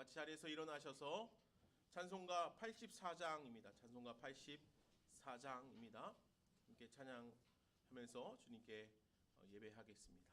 같이 자리에서 일어나셔서 찬송가 84장입니다. 찬송가 84장입니다. 함께 찬양하면서 주님께 예배하겠습니다.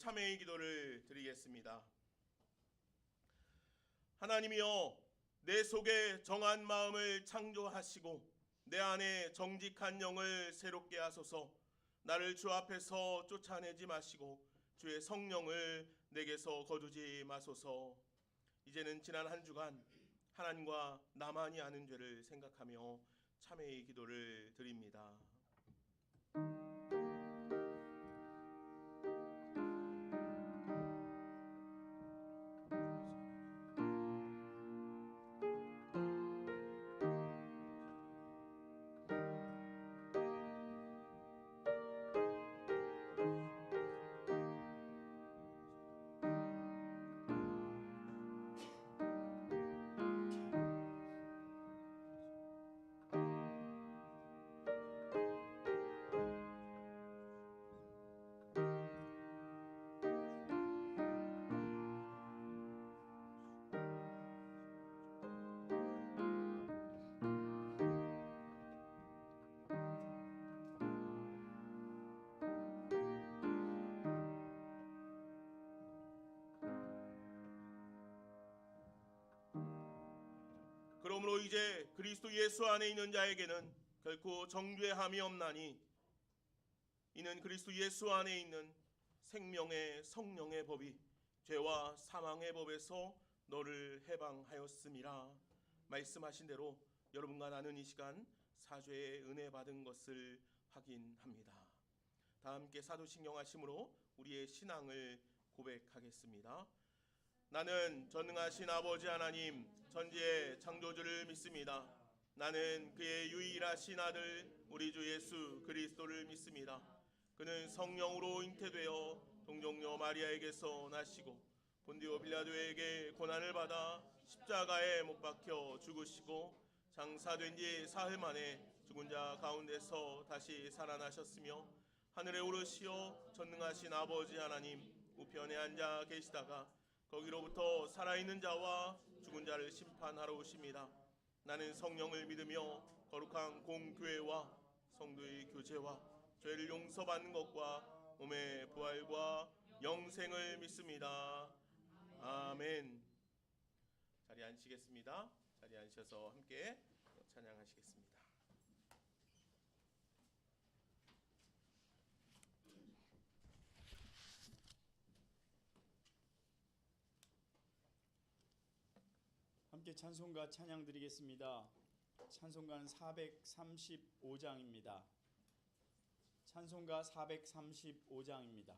참회의 기도를 드리겠습니다. 하나님이여, 내 속에 정한 마음을 창조하시고 내 안에 정직한 영을 새롭게 하소서. 나를 주 앞에서 쫓아내지 마시고 주의 성령을 내게서 거두지 마소서. 이제는 지난 한 주간 하나님과 나만이 아는 죄를 생각하며 참회의 기도를 드립니다. 그러므로 이제 그리스도 예수 안에 있는 자에게는 결코 정죄함이 없나니 이는 그리스도 예수 안에 있는 생명의 성령의 법이 죄와 사망의 법에서 너를 해방하였음이라. 말씀하신 대로 여러분과 나는 이 시간 사죄의 은혜 받은 것을 확인합니다. 다 함께 사도신경하심으로 우리의 신앙을 고백하겠습니다. 나는 전능하신 아버지 하나님 천지의 창조주를 믿습니다. 나는 그의 유일하신 아들 우리 주 예수 그리스도를 믿습니다. 그는 성령으로 잉태되어 동정녀 마리아에게서 나시고 본디오 빌라도에게 고난을 받아 십자가에 못 박혀 죽으시고 장사된 지 사흘 만에 죽은 자 가운데서 다시 살아나셨으며 하늘에 오르시어 전능하신 아버지 하나님 우편에 앉아 계시다가 거기로부터 살아있는 자와 죽은 자를 심판하러 오십니다. 나는 성령을 믿으며 거룩한 공교회와 성도의 교제와 죄를 용서받는 것과 몸의 부활과 영생을 믿습니다. 아멘. 자리에 앉으시겠습니다. 자리에 앉으셔서 함께 찬양하시겠습니다. 함께 찬송가 찬양 드리겠습니다. 찬송가는 435장입니다. 찬송가 435장입니다.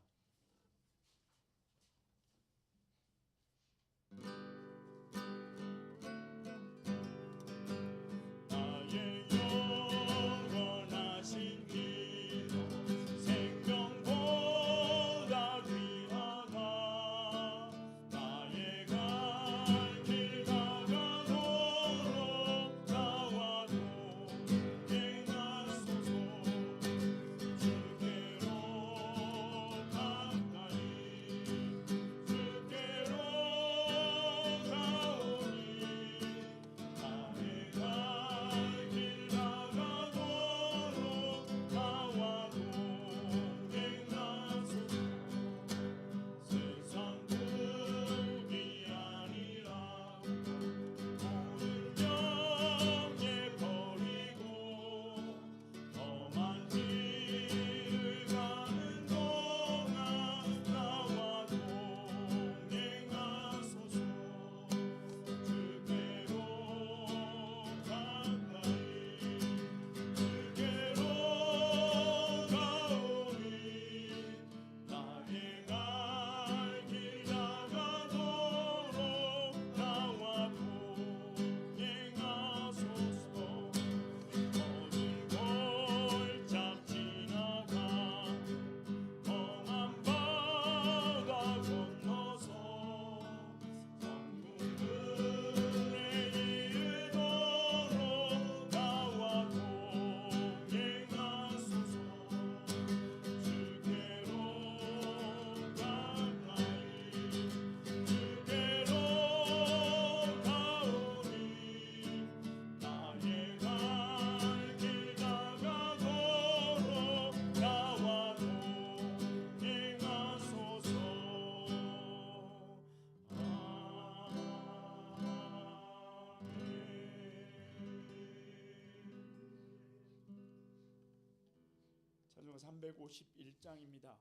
찬송가 351장입니다.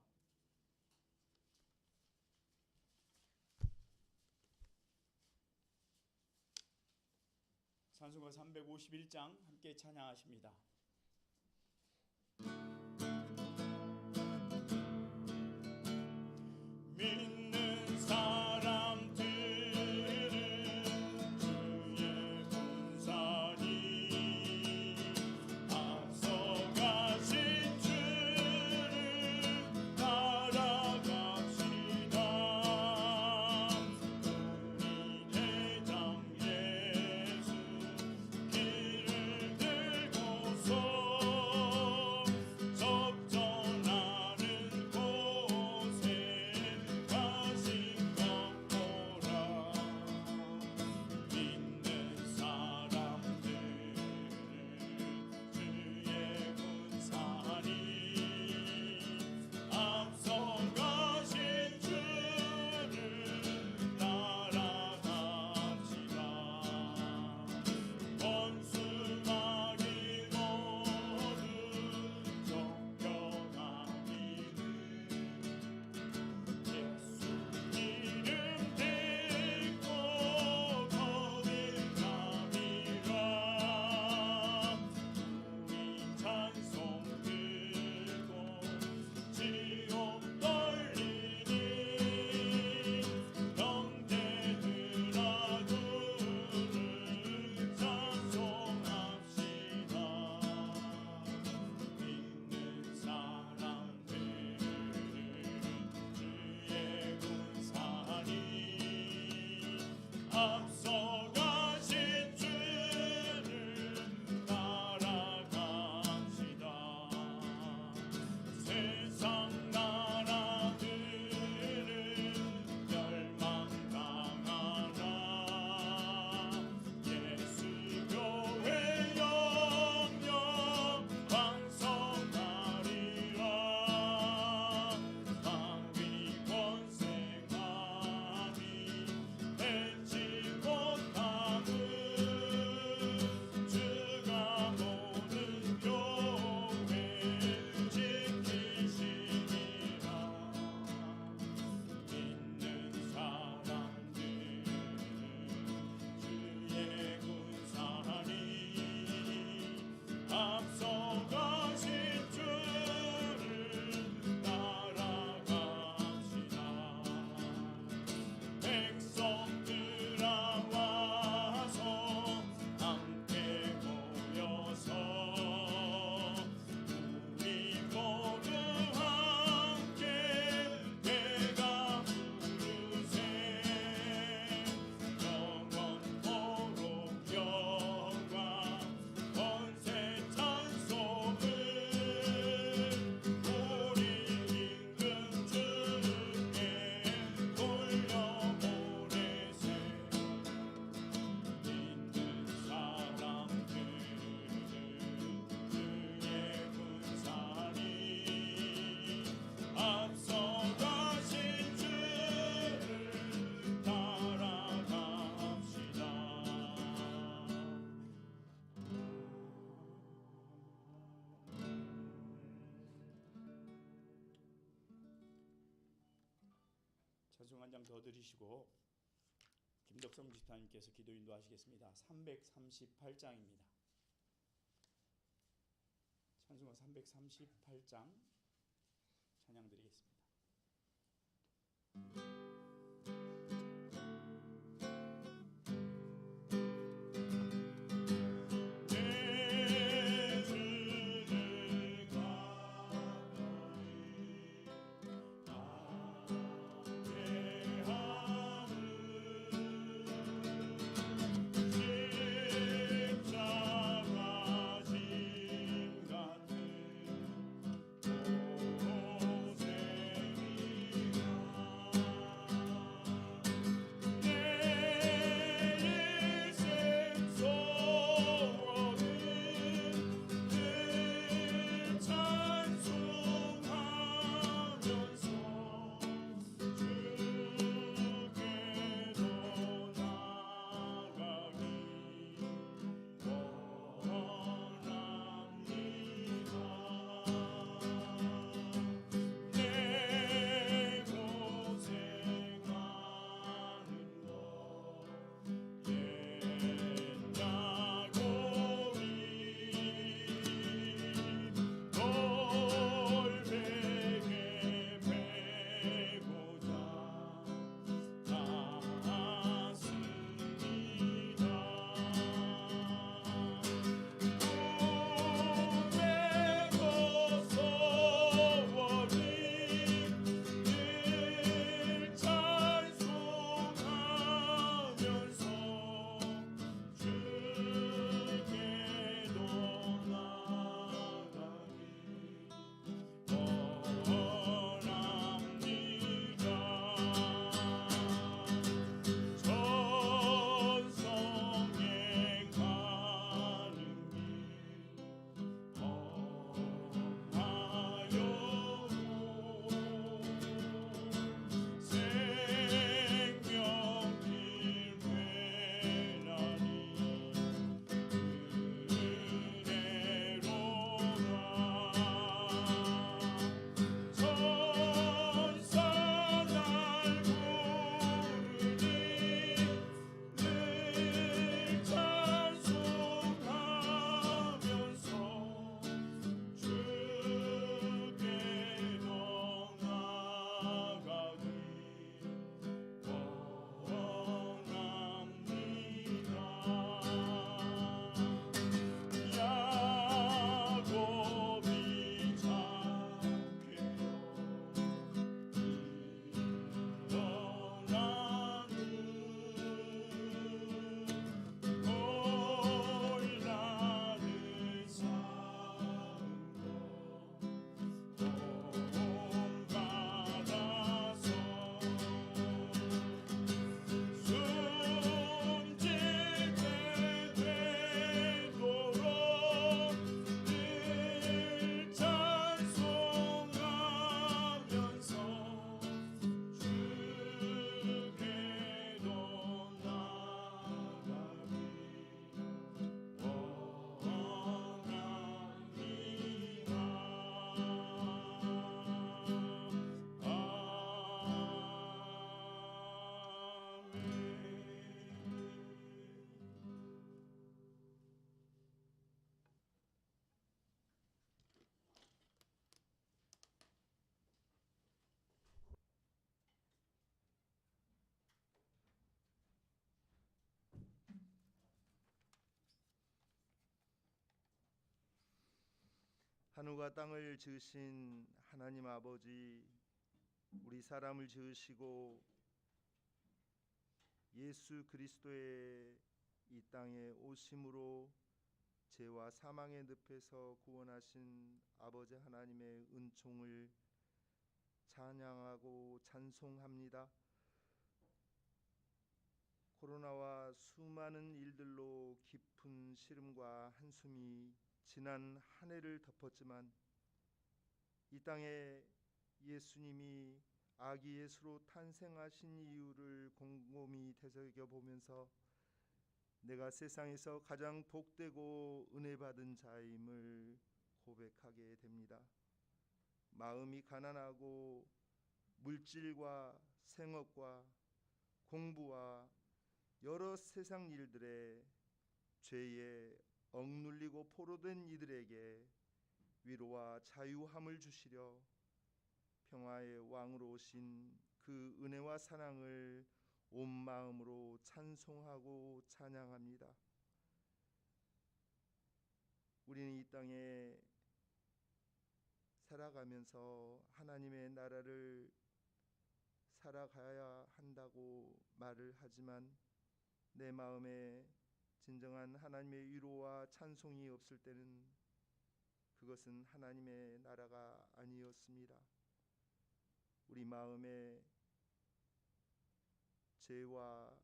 찬송가 351장 함께 찬양하십니다. 믿는 사람들은 주의 군사니 앞서가신 주를 따라갑시다. 우리 대장 예수 길을 들고서 한 장 더 드리시고 김덕성 지타님께서 기도 인도하시겠습니다. 338장입니다. 찬송가 338장 찬양 드리겠습니다. 하늘과 땅을 지으신 하나님 아버지, 우리 사람을 지으시고 예수 그리스도의 이 땅에 오심으로 죄와 사망의 늪에서 구원하신 아버지 하나님의 은총을 찬양하고 찬송합니다. 코로나와 수많은 일들로 깊은 시름과 한숨이 지난 한 해를 덮었지만 이 땅에 예수님이 아기 예수로 탄생하신 이유를 곰곰이 되새겨보면서 내가 세상에서 가장 복되고 은혜 받은 자임을 고백하게 됩니다. 마음이 가난하고 물질과 생업과 공부와 여러 세상 일들에 죄에 억눌리고 포로된 이들에게 위로와 자유함을 주시려 평화의 왕으로 오신 그 은혜와 사랑을 온 마음으로 찬송하고 찬양합니다. 우리는 이 땅에 살아가면서 하나님의 나라를 살아가야 한다고 말을 하지만 내 마음에 진정한 하나님의 위로와 찬송이 없을 때는 그것은 하나님의 나라가 아니었습니다. 우리 마음에 죄와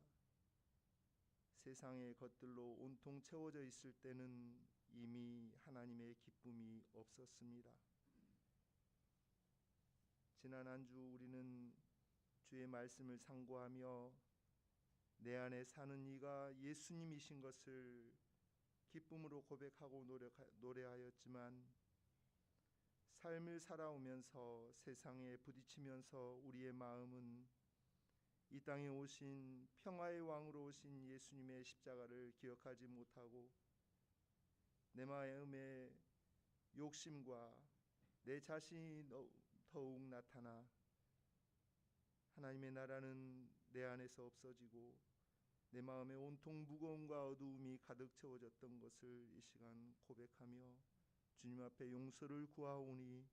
세상의 것들로 온통 채워져 있을 때는 이미 하나님의 기쁨이 없었습니다. 지난 한 주 우리는 주의 말씀을 상고하며 내 안에 사는 이가 예수님이신 것을 기쁨으로 고백하고 노래하였지만 삶을 살아오면서 세상에 부딪히면서 우리의 마음은 이 땅에 오신 평화의 왕으로 오신 예수님의 십자가를 기억하지 못하고 내 마음의 욕심과 내 자신이 더욱 나타나 하나님의 나라는 내 안에서 없어지고 내 마음에 온통 무거움과 어두움이 가득 채워졌던 것을 이 시간 고백하며 주님 앞에 용서를 구하오니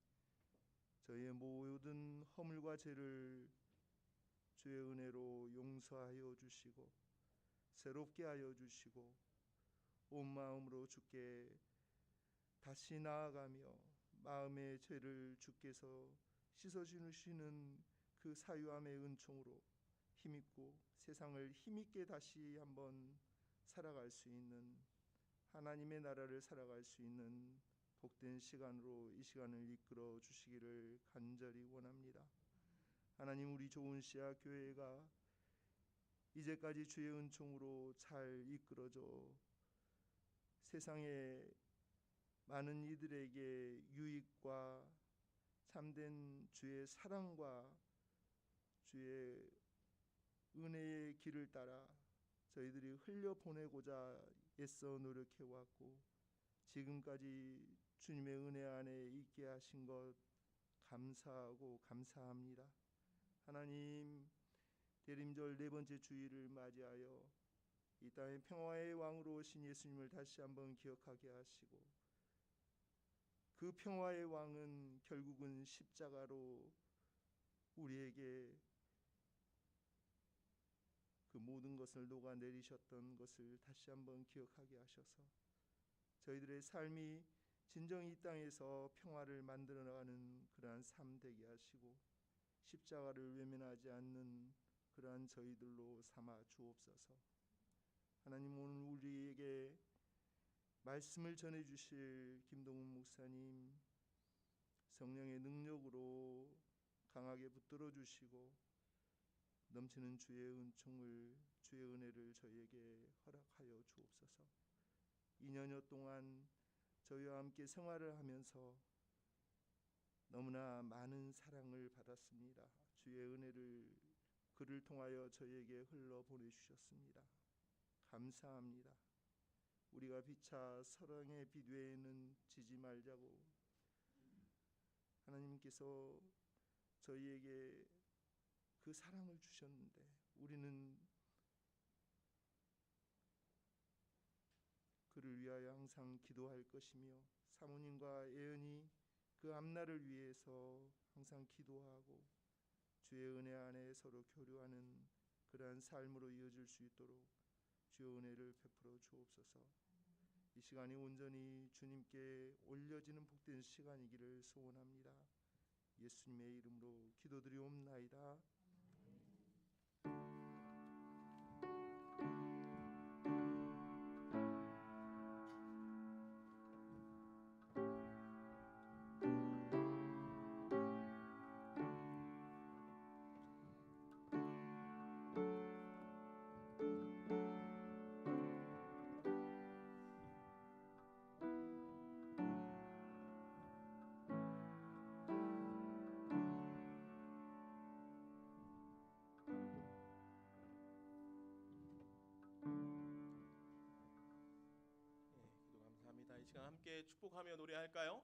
저희의 모든 허물과 죄를 주의 은혜로 용서하여 주시고 새롭게 하여 주시고 온 마음으로 주께 다시 나아가며 마음의 죄를 주께서 씻어주시는 그 사유함의 은총으로 힘있고 세상을 힘있게 다시 한번 살아갈 수 있는 하나님의 나라를 살아갈 수 있는 복된 시간으로 이 시간을 이끌어 주시기를 간절히 원합니다. 하나님, 우리 좋은 씨앗 교회가 이제까지 주의 은총으로 잘 이끌어져 세상의 많은 이들에게 유익과 참된 주의 사랑과 주의 은혜의 길을 따라 저희들이 흘려보내고자 애써 노력해왔고 지금까지 주님의 은혜 안에 있게 하신 것 감사하고 감사합니다. 하나님, 대림절 네 번째 주일을 맞이하여 이 땅의 평화의 왕으로 오신 예수님을 다시 한번 기억하게 하시고 그 평화의 왕은 결국은 십자가로 우리에게 그 모든 것을 녹아내리셨던 것을 다시 한번 기억하게 하셔서 저희들의 삶이 진정 이 땅에서 평화를 만들어 나가는 그러한 삶 되게 하시고 십자가를 외면하지 않는 그러한 저희들로 삼아 주옵소서. 하나님, 오늘 우리에게 말씀을 전해 주실 김동훈 목사님 성령의 능력으로 강하게 붙들어 주시고 넘치는 주의 은총을 주의 은혜를 저희에게 허락하여 주옵소서. 2년여 동안 저희와 함께 생활을 하면서 너무나 많은 사랑을 받았습니다. 주의 은혜를 그를 통하여 저희에게 흘러 보내주셨습니다. 감사합니다. 우리가 피차 사랑의 비대에는 지지 말자고 하나님께서 저희에게 그 사랑을 주셨는데 우리는 그를 위하여 항상 기도할 것이며 사모님과 예언이 그 앞날을 위해서 항상 기도하고 주의 은혜 안에 서로 교류하는 그러한 삶으로 이어질 수 있도록 주의 은혜를 베풀어 주옵소서. 이 시간이 온전히 주님께 올려지는 복된 시간이기를 소원합니다. 예수님의 이름으로 기도드리옵나이다. 이 시간 함께 축복하며 노래할까요?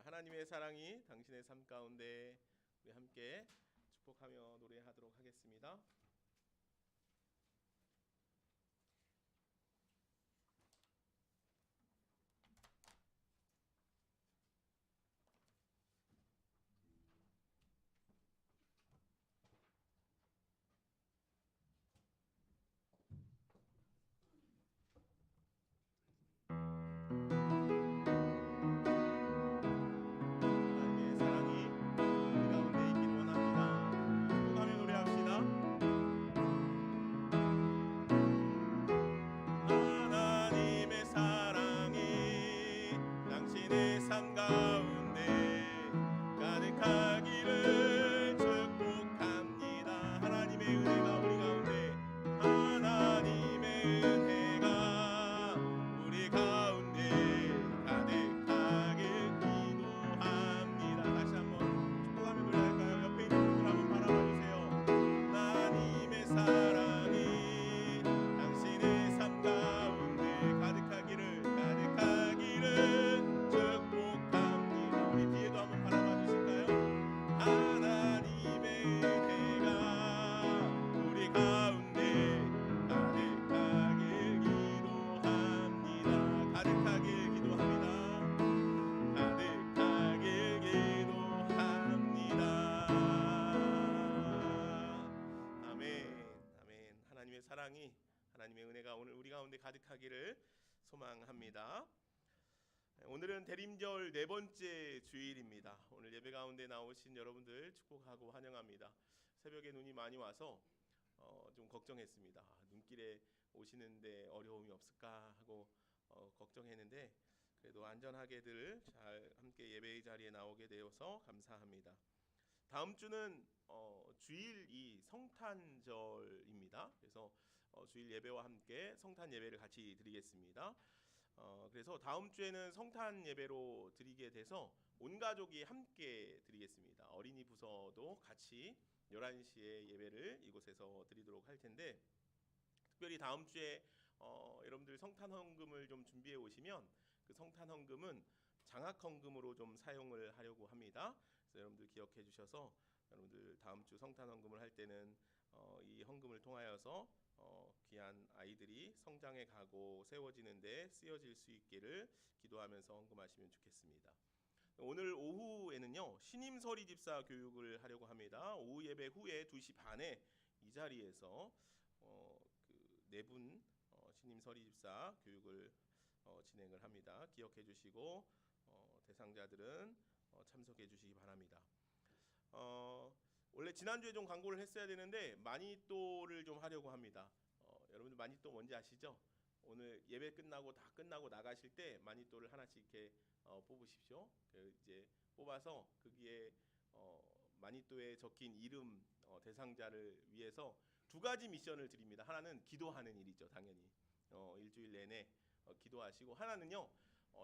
하나님의 사랑이 당신의 삶 가운데 우리 함께 축복하며 노래하도록 하겠습니다. 하나님의 사랑이 우리 가운데 있길 원합니다. 축복하며 노래합시다. 하나님의 사랑이 당신의 삶 가운데 가득하기를 축복합니다. 하나님의 은혜가 우리 가운데, 하나님의 은혜가 우리 가운데 가득하길 기도합니다. 다시 한번 축복하며 노래할까요? 옆에 있는 분들 한번 바라봐 주세요. 하나님의 사랑이 당신의 삶 가운데 가득하기를 축복합니다. 우리 뒤에도 한번 바라봐 주실까요? 하나님의 은혜가 우리 가운데 가득하길 기도합니다. 가득하길 기도합니다. 가득하길 기도합니다. 아멘. 아멘. 하나님의 사랑이, 하나님의 은혜가 오늘 우리 가운데 가득하기를 소망합니다. 오늘은 대림절 네 번째 주일입니다. 오늘 예배 가운데 나오신 여러분들 축복하고 환영합니다. 새벽에 눈이 많이 와서 좀 걱정했습니다. 눈길에 오시는데 어려움이 없을까 하고 걱정했는데 그래도 안전하게들 잘 함께 예배의 자리에 나오게 되어서 감사합니다. 다음 주는 주일이 성탄절입니다. 그래서 주일 예배와 함께 성탄 예배를 같이 드리겠습니다. 그래서 다음 주에는 성탄 예배로 드리게 돼서 온 가족이 함께 드리겠습니다. 어린이 부서도 같이 11시에 예배를 이곳에서 드리도록 할 텐데, 특별히 다음 주에 여러분들 성탄 헌금을 좀 준비해 오시면 그 성탄 헌금은 장학 헌금으로 좀 사용을 하려고 합니다. 그래서 여러분들 기억해 주셔서 여러분들 다음 주 성탄 헌금을 할 때는 이 헌금을 통하여서 귀한 아이들이 성장해 가고 세워지는데 쓰여질 수 있기를 기도하면서 헌금하시면 좋겠습니다. 오늘 오후에는요 신임 서리 집사 교육을 하려고 합니다. 오후 예배 후에 2시 반에 이 자리에서 그 네 분 신임 서리 집사 교육을 진행을 합니다. 기억해 주시고 대상자들은 참석해 주시기 바랍니다. 원래 지난주에 좀 광고를 했어야 되는데 마니또를 좀 하려고 합니다. 여러분들 마니또 뭔지 아시죠? 오늘 예배 끝나고 다 끝나고 나가실 때 마니또를 하나씩 이렇게 뽑으십시오. 이제 뽑아서 거기에 마니또에 적힌 이름 대상자를 위해서 두 가지 미션을 드립니다. 하나는 기도하는 일이죠, 당연히. 일주일 내내 기도하시고, 하나는요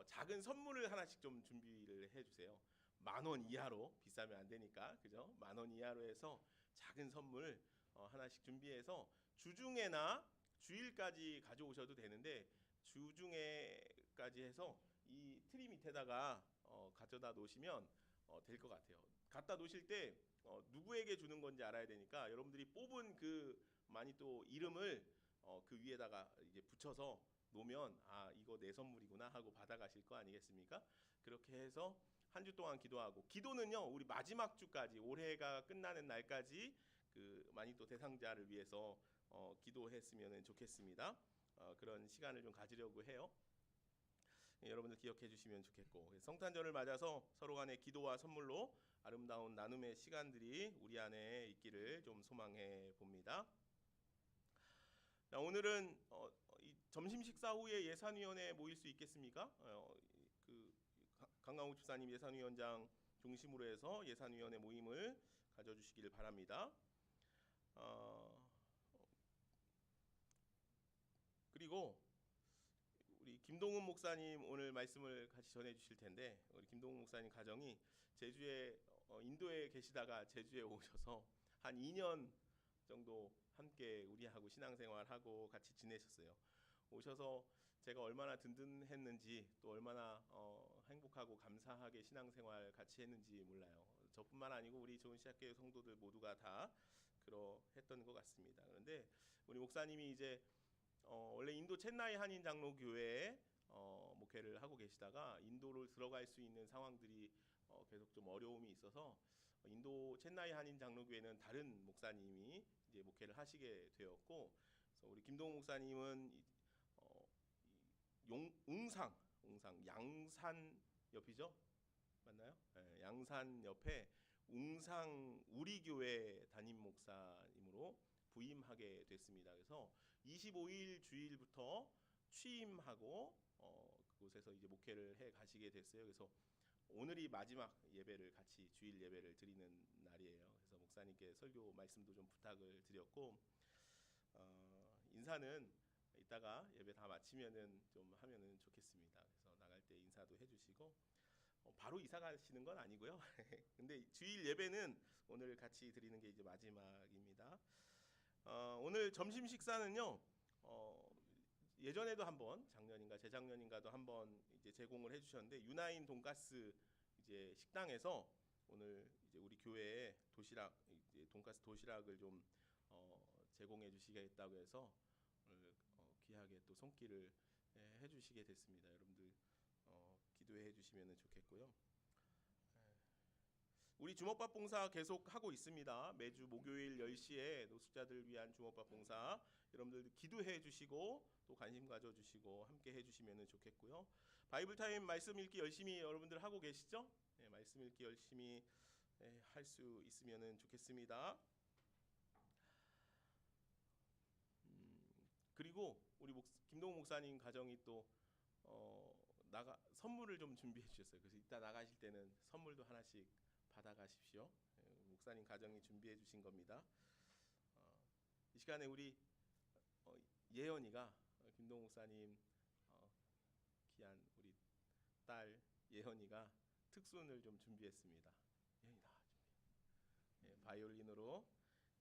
작은 선물을 하나씩 좀 준비를 해주세요. 10,000원 이하로, 비싸면 안 되니까, 그죠? 10,000원 이하로 해서 작은 선물 하나씩 준비해서 주중에나 주일까지 가져오셔도 되는데, 주중에까지 해서 이 트리 밑에다가 가져다 놓으시면 될 것 같아요. 갖다 놓으실 때 누구에게 주는 건지 알아야 되니까 여러분들이 뽑은 그 마니또 이름을 그 위에다가 이제 붙여서 놓으면 아 이거 내 선물이구나 하고 받아가실 거 아니겠습니까? 그렇게 해서 한 주 동안 기도하고, 기도는요 우리 마지막 주까지, 올해가 끝나는 날까지 그 마니또 대상자를 위해서 기도했으면 좋겠습니다. 그런 시간을 좀 가지려고 해요. 여러분들 기억해 주시면 좋겠고, 성탄절을 맞아서 서로 간의 기도와 선물로 아름다운 나눔의 시간들이 우리 안에 있기를 좀 소망해 봅니다. 오늘은 이 점심 식사 후에 예산위원회 모일 수 있겠습니까? 그 강강욱 집사님 예산위원장 중심으로 해서 예산위원회 모임을 가져주시기를 바랍니다. 그리고 우리 김동훈 목사님 오늘 말씀을 같이 전해 주실 텐데, 우리 김동훈 목사님 가정이 제주에 인도에 계시다가 제주에 오셔서 한 2년 정도 함께 우리하고 신앙생활하고 같이 지내셨어요. 오셔서 제가 얼마나 든든했는지 또 얼마나 행복하고 감사하게 신앙생활 같이 했는지 몰라요. 저뿐만 아니고 우리 좋은 시작교회 성도들 모두가 다 그러했던 것 같습니다. 그런데 우리 목사님이 이제 원래 인도 첸나이 한인 장로교회에 목회를 하고 계시다가 인도를 들어갈 수 있는 상황들이 계속 좀 어려움이 있어서 인도 첸나이 한인 장로교회는 다른 목사님이 이제 목회를 하시게 되었고, 그래서 우리 김동욱 목사님은 웅상 양산 옆이죠, 맞나요? 네, 양산 옆에 웅상 우리 교회 담임 목사님으로 부임하게 됐습니다. 그래서 25일 주일부터 취임하고 그곳에서 이제 목회를 해 가시게 됐어요. 그래서 오늘이 마지막 예배를 같이 주일 예배를 드리는 날이에요. 그래서 목사님께 설교 말씀도 좀 부탁을 드렸고, 인사는 이따가 예배 다 마치면은 좀 하면은 좋겠습니다. 그래서 나갈 때 인사도 해주시고, 바로 이사 가시는 건 아니고요. 근데 주일 예배는 오늘 같이 드리는 게 이제 마지막입니다. 오늘 점심 식사는요. 예전에도 한번 작년인가 재작년인가도 한번 이제 제공을 해주셨는데, 유나인 돈가스 이제 식당에서 오늘 이제 우리 교회에 도시락 이제 돈가스 도시락을 좀 제공해 주시겠다고 해서 오늘 귀하게 또 손길을 해주시게 됐습니다. 여러분들 기도해 주시면 좋겠고요. 우리 주먹밥 봉사 계속 하고 있습니다. 매주 목요일 10시에 노숙자들 위한 주먹밥 봉사 여러분들 기도해 주시고 또 관심 가져 주시고 함께 해 주시면 좋겠고요. 바이블 타임 말씀 읽기 열심히 여러분들 하고 계시죠? 네, 말씀 읽기 열심히 할 수 있으면 좋겠습니다. 그리고 우리 김동욱 목사님 가정이 또 선물을 좀 준비해 주셨어요. 그래서 이따 나가실 때는 선물도 하나씩 받아가십시오. 목사님 가정이 준비해 주신 겁니다. 이 시간에 우리 예언이가 김동욱 목사님 귀한 우리 딸 예언이가 특순을 좀 준비했습니다. 예언이 나와 준비. 바이올린으로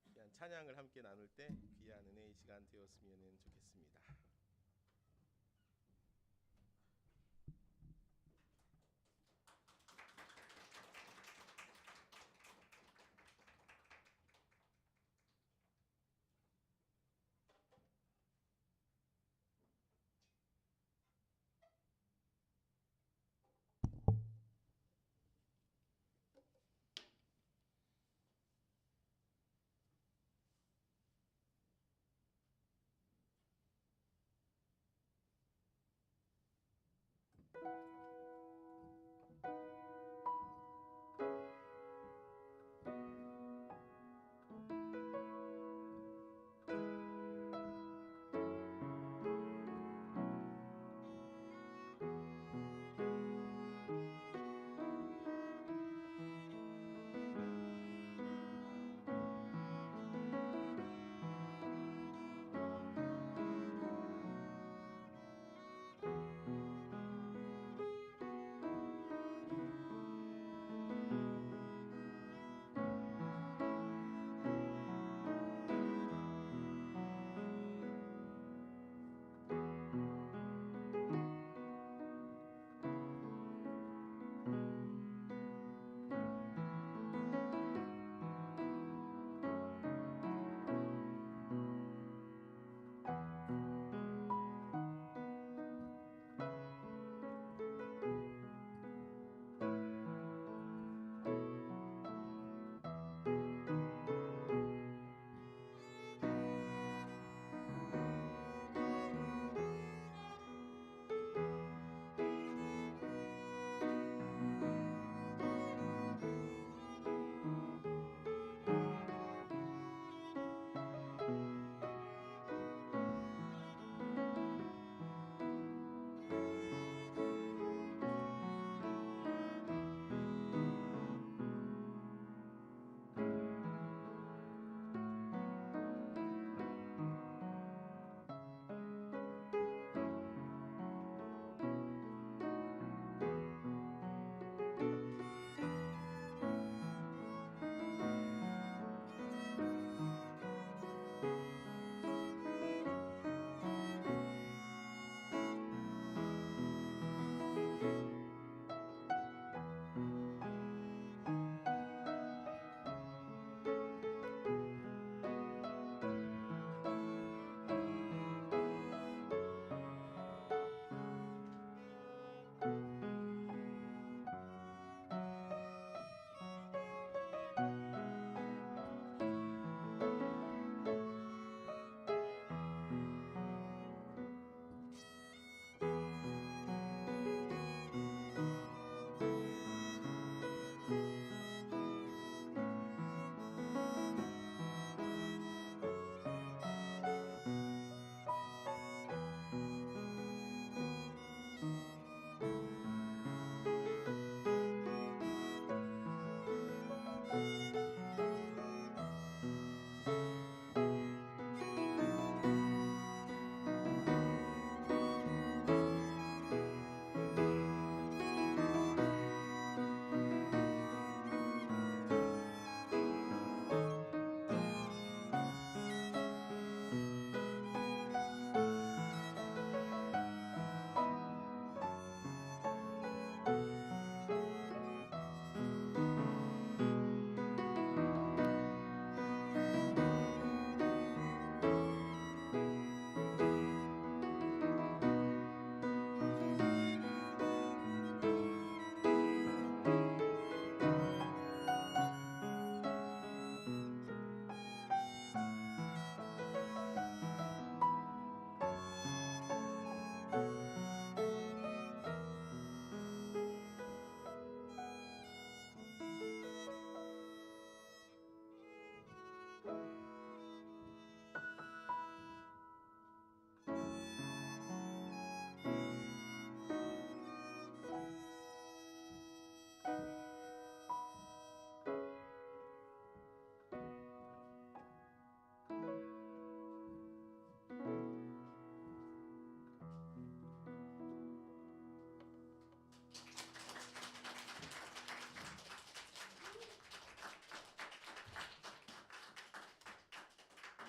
귀한 찬양을 함께 나눌 때 귀한 은혜의 시간 되었으면 좋겠습니다.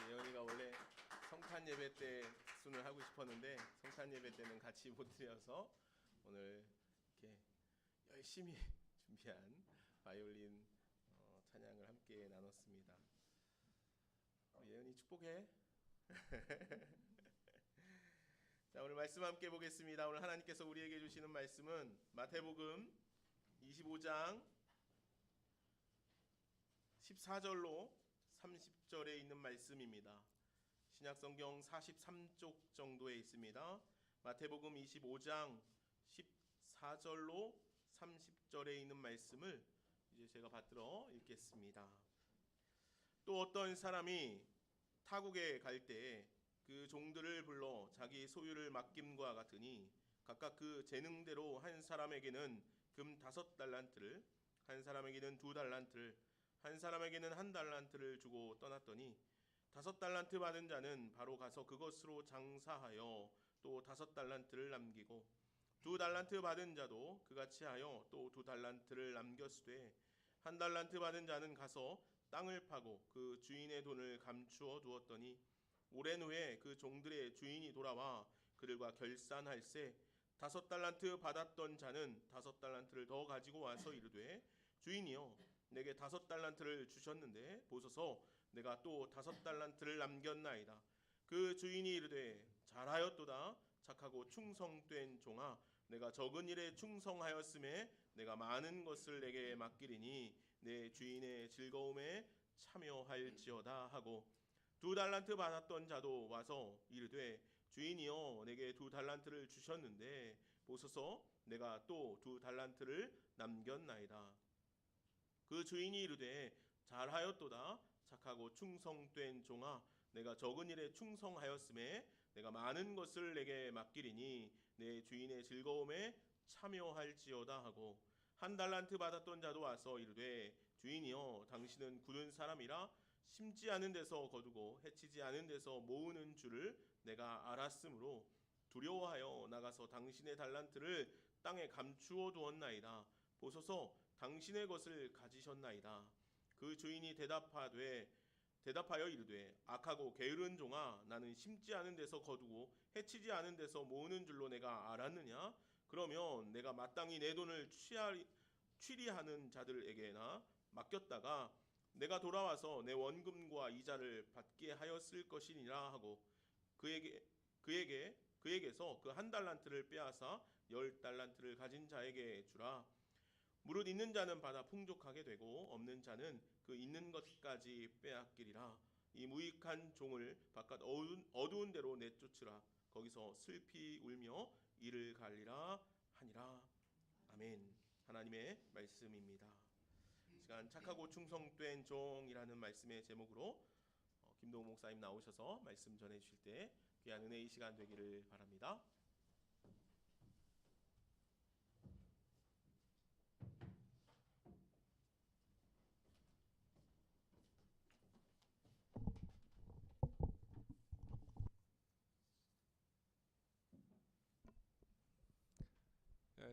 예언이가 원래 성탄 예배 때 순을 하고 싶었는데 성탄 예배 때는 같이 못 드려서 오늘 이렇게 열심히 준비한 바이올린 찬양을 함께 나눴습니다. 예언이 축복해. 자, 오늘 말씀 함께 보겠습니다. 오늘 하나님께서 우리에게 주시는 말씀은 마태복음 25장 14절로 30절에 있는 말씀입니다. 신약성경 43쪽 정도에 있습니다. 마태복음 25장 14절로 30절에 있는 말씀을 이제 제가 받들어 읽겠습니다. 또 어떤 사람이 타국에 갈 때 그 종들을 불러 자기 소유를 맡김과 같으니 각각 그 재능대로 한 사람에게는 금 5달란트를, 한 사람에게는 2달란트를, 한 사람에게는 1달란트를 주고 떠났더니 5달란트 받은 자는 바로 가서 그것으로 장사하여 또 5달란트를 남기고 2달란트 받은 자도 그같이 하여 또 2달란트를 남겼으되 1달란트 받은 자는 가서 땅을 파고 그 주인의 돈을 감추어 두었더니 오랜 후에 그 종들의 주인이 돌아와 그들과 결산할세 5달란트 받았던 자는 5달란트를 더 가지고 와서 이르되 주인이여 내게 5달란트를 주셨는데 보소서 내가 또 5달란트를 남겼나이다. 그 주인이 이르되 잘하였도다 착하고 충성된 종아 내가 적은 일에 충성하였음에 내가 많은 것을 내게 맡기리니 내 주인의 즐거움에 참여할지어다 하고 2달란트 받았던 자도 와서 이르되 주인이여 내게 2달란트를 주셨는데 보소서 내가 또 2달란트를 남겼나이다. 그 주인이 이르되 잘하였도다 착하고 충성된 종아 내가 적은 일에 충성하였음에 내가 많은 것을 내게 맡기리니 내 주인의 즐거움에 참여할지어다 하고 1달란트 받았던 자도 와서 이르되 주인이여 당신은 굳은 사람이라 심지 않은 데서 거두고 해치지 않은 데서 모으는 줄을 내가 알았으므로 두려워하여 나가서 당신의 달란트를 땅에 감추어 두었나이다. 보소서 당신의 것을 가지셨나이다. 그 주인이 대답하여 이르되 악하고 게으른 종아 나는 심지 않은 데서 거두고 해치지 않은 데서 모으는 줄로 내가 알았느냐? 그러면 내가 마땅히 내 돈을 취리하는 자들에게나 맡겼다가 내가 돌아와서 내 원금과 이자를 받게 하였을 것이니라 하고 그에게서 그 1달란트를 빼앗아 10달란트를 가진 자에게 주라. 무릇 있는 자는 받아 풍족하게 되고 없는 자는 그 있는 것까지 빼앗기리라. 이 무익한 종을 바깥 어두운 데로 내쫓으라. 거기서 슬피 울며 이를 갈리라 하니라. 아멘. 하나님의 말씀입니다. 시간 착하고 충성된 종이라는 말씀의 제목으로 김동욱 목사님 나오셔서 말씀 전해주실 때 귀한 은혜의 시간 되기를 바랍니다.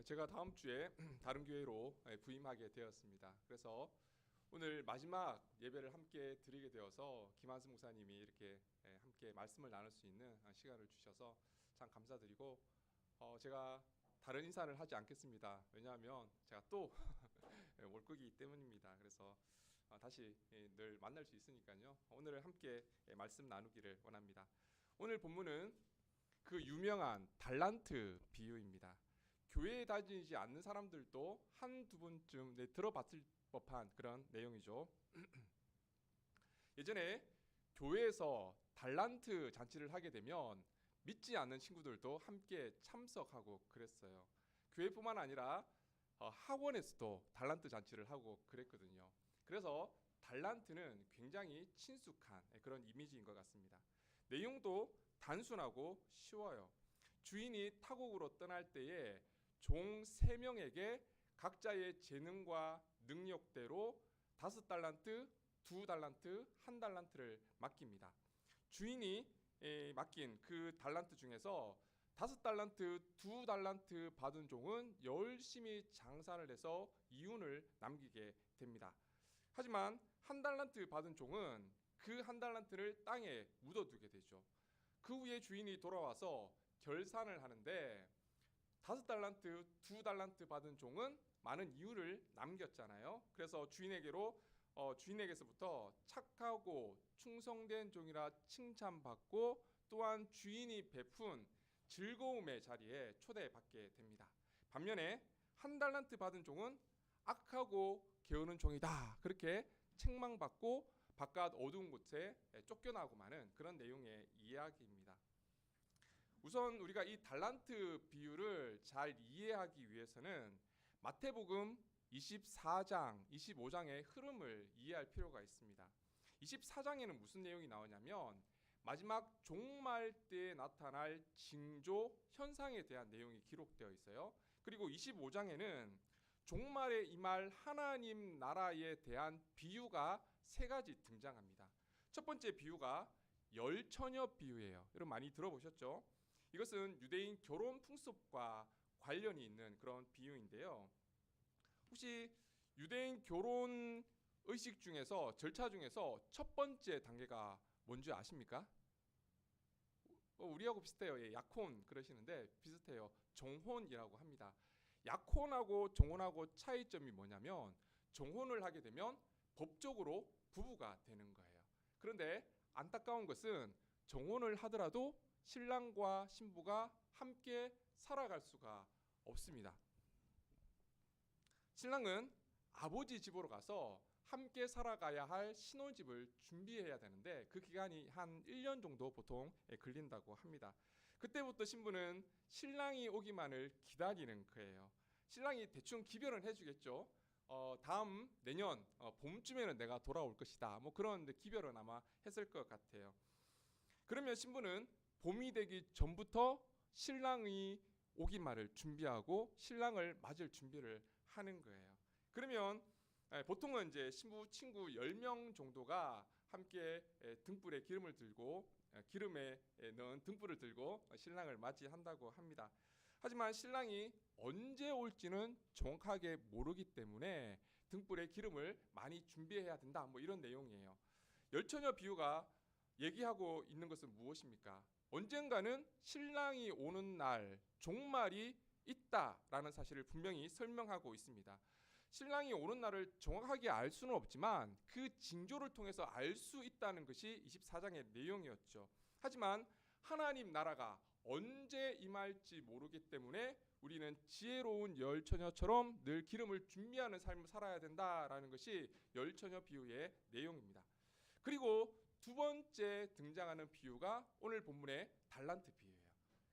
제가 다음 주에 다른 교회로 부임하게 되었습니다. 그래서 오늘 마지막 예배를 함께 드리게 되어서 김한수 목사님이 이렇게 함께 말씀을 나눌 수 있는 시간을 주셔서 참 감사드리고 제가 다른 인사를 하지 않겠습니다. 왜냐하면 제가 또 월극이기 때문입니다. 그래서 다시 늘 만날 수 있으니까요. 오늘 함께 말씀 나누기를 원합니다. 오늘 본문은 그 유명한 달란트 비유입니다. 교회에 다니지 않는 사람들도 한두 번쯤 들어봤을 법한 그런 내용이죠. 예전에 교회에서 달란트 잔치를 하게 되면 믿지 않는 친구들도 함께 참석하고 그랬어요. 교회뿐만 아니라 학원에서도 달란트 잔치를 하고 그랬거든요. 그래서 달란트는 굉장히 친숙한 그런 이미지인 것 같습니다. 내용도 단순하고 쉬워요. 주인이 타국으로 떠날 때에 종 3명에게 각자의 재능과 능력대로 5달란트, 2달란트, 1달란트를 맡깁니다. 주인이 맡긴 그 달란트 중에서 5달란트, 2달란트 받은 종은 열심히 장사를 해서 이윤을 남기게 됩니다. 하지만 1달란트 받은 종은 그 1달란트를 땅에 묻어두게 되죠. 그 후에 주인이 돌아와서 결산을 하는데 5달란트, 2달란트 받은 종은 많은 이윤을 남겼잖아요. 그래서 주인에게서부터 착하고 충성된 종이라 칭찬받고 또한 주인이 베푼 즐거움의 자리에 초대받게 됩니다. 반면에 1달란트 받은 종은 악하고 게으른 종이다, 그렇게 책망받고 바깥 어두운 곳에 쫓겨나고 마는 그런 내용의 이야기입니다. 우선 우리가 이 달란트 비유를 잘 이해하기 위해서는 마태복음 24장, 25장의 흐름을 이해할 필요가 있습니다. 24장에는 무슨 내용이 나오냐면 마지막 종말 때에 나타날 징조, 현상에 대한 내용이 기록되어 있어요. 그리고 25장에는 종말에 임할 하나님 나라에 대한 비유가 3가지 등장합니다. 첫 번째 비유가 열처녀 비유예요. 여러분 많이 들어보셨죠? 이것은 유대인 결혼 풍습과 관련이 있는 그런 비유인데요. 혹시 유대인 결혼 의식 중에서, 절차 중에서 첫 번째 단계가 뭔지 아십니까? 우리하고 비슷해요. 예, 약혼 그러시는데 비슷해요. 정혼이라고 합니다. 약혼하고 정혼하고 차이점이 뭐냐면 정혼을 하게 되면 법적으로 부부가 되는 거예요. 그런데 안타까운 것은 정혼을 하더라도 신랑과 신부가 함께 살아갈 수가 없습니다. 신랑은 아버지 집으로 가서 함께 살아가야 할 신혼집을 준비해야 되는데 그 기간이 한 1년 정도 보통 걸린다고 합니다. 그때부터 신부는 신랑이 오기만을 기다리는 거예요. 신랑이 대충 기별은 해주겠죠. 다음 내년 봄쯤에는 내가 돌아올 것이다, 뭐 그런 기별은 아마 했을 것 같아요. 그러면 신부는 봄이 되기 전부터 신랑이 오기만을 준비하고 신랑을 맞을 준비를 하는 거예요. 그러면 보통은 이제 신부 친구 10명 정도가 함께 등불에 기름을 들고 기름에 넣은 등불을 들고 신랑을 맞이한다고 합니다. 하지만 신랑이 언제 올지는 정확하게 모르기 때문에 등불에 기름을 많이 준비해야 된다, 뭐 이런 내용이에요. 열처녀 비유가 얘기하고 있는 것은 무엇입니까? 언젠가는 신랑이 오는 날, 종말이 있다라는 사실을 분명히 설명하고 있습니다. 신랑이 오는 날을 정확하게 알 수는 없지만 그 징조를 통해서 알 수 있다는 것이 24장의 내용이었죠. 하지만 하나님 나라가 언제 임할지 모르기 때문에 우리는 지혜로운 열처녀처럼 늘 기름을 준비하는 삶을 살아야 된다라는 것이 열처녀 비유의 내용입니다. 그리고 두 번째 등장하는 비유가 오늘 본문의 달란트 비유예요.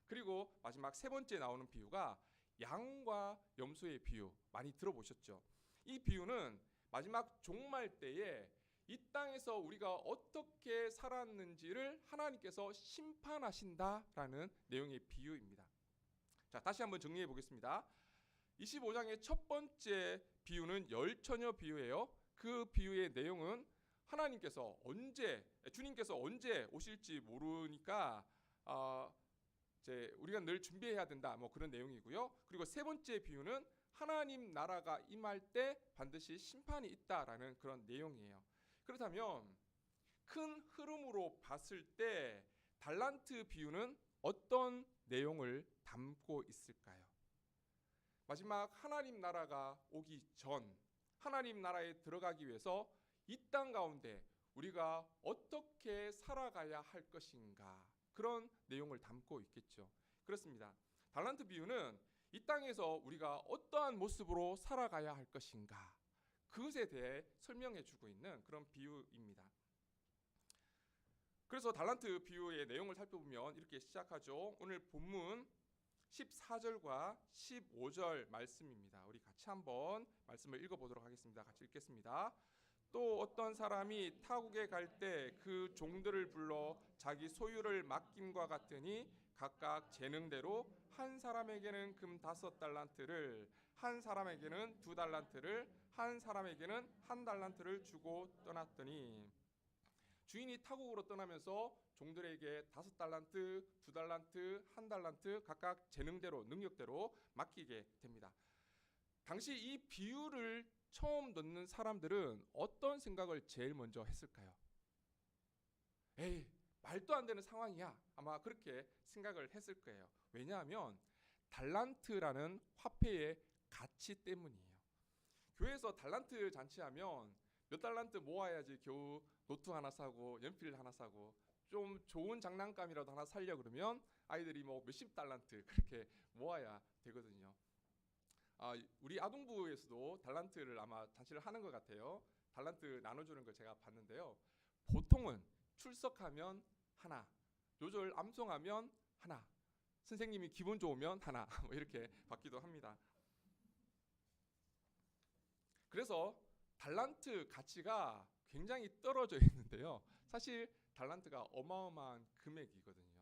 그리고 마지막 세 번째 나오는 비유가 양과 염소의 비유, 많이 들어보셨죠? 이 비유는 마지막 종말 때에 이 땅에서 우리가 어떻게 살았는지를 하나님께서 심판하신다라는 내용의 비유입니다. 자, 다시 한번 정리해 보겠습니다. 25장의 첫 번째 비유는 열처녀 비유예요. 그 비유의 내용은 주님께서 언제 오실지 모르니까 이제 우리가 늘 준비해야 된다. 뭐 그런 내용이고요. 그리고 세 번째 비유는 하나님 나라가 임할 때 반드시 심판이 있다라는 그런 내용이에요. 그렇다면 큰 흐름으로 봤을 때 달란트 비유는 어떤 내용을 담고 있을까요? 마지막 하나님 나라가 오기 전 하나님 나라에 들어가기 위해서 이 땅 가운데 우리가 어떻게 살아가야 할 것인가, 그런 내용을 담고 있겠죠. 그렇습니다. 달란트 비유는 이 땅에서 우리가 어떠한 모습으로 살아가야 할 것인가, 그것에 대해 설명해 주고 있는 그런 비유입니다. 그래서 달란트 비유의 내용을 살펴보면 이렇게 시작하죠. 오늘 본문 14절과 15절 말씀입니다. 우리 같이 한번 말씀을 읽어보도록 하겠습니다. 같이 읽겠습니다. 또 어떤 사람이 타국에 갈 때 그 종들을 불러 자기 소유를 맡김과 같으니 각각 재능대로 한 사람에게는 금 5달란트를, 한 사람에게는 2달란트를, 한 사람에게는 1달란트를 주고 떠났더니 주인이 타국으로 떠나면서 종들에게 5달란트, 2달란트, 1달란트 각각 재능대로, 능력대로 맡기게 됩니다. 당시 이 비유를 처음 듣는 사람들은 어떤 생각을 제일 먼저 했을까요? 에이, 말도 안 되는 상황이야. 아마 그렇게 생각을 했을 거예요. 왜냐하면 달란트라는 화폐의 가치 때문이에요. 교회에서 달란트 잔치하면 몇 달란트 모아야지 겨우 노트 하나 사고 연필 하나 사고 좀 좋은 장난감이라도 하나 살려 그러면 아이들이 뭐 몇십 달란트 그렇게 모아야 되거든요. 우리 아동부에서도 달란트를 아마 잔치를 하는 것 같아요. 달란트 나눠주는 걸 제가 봤는데요. 보통은 출석하면 하나, 요절 암송하면 하나, 선생님이 기분 좋으면 하나, 뭐 이렇게 받기도 합니다. 그래서 달란트 가치가 굉장히 떨어져 있는데요. 사실 달란트가 어마어마한 금액이거든요.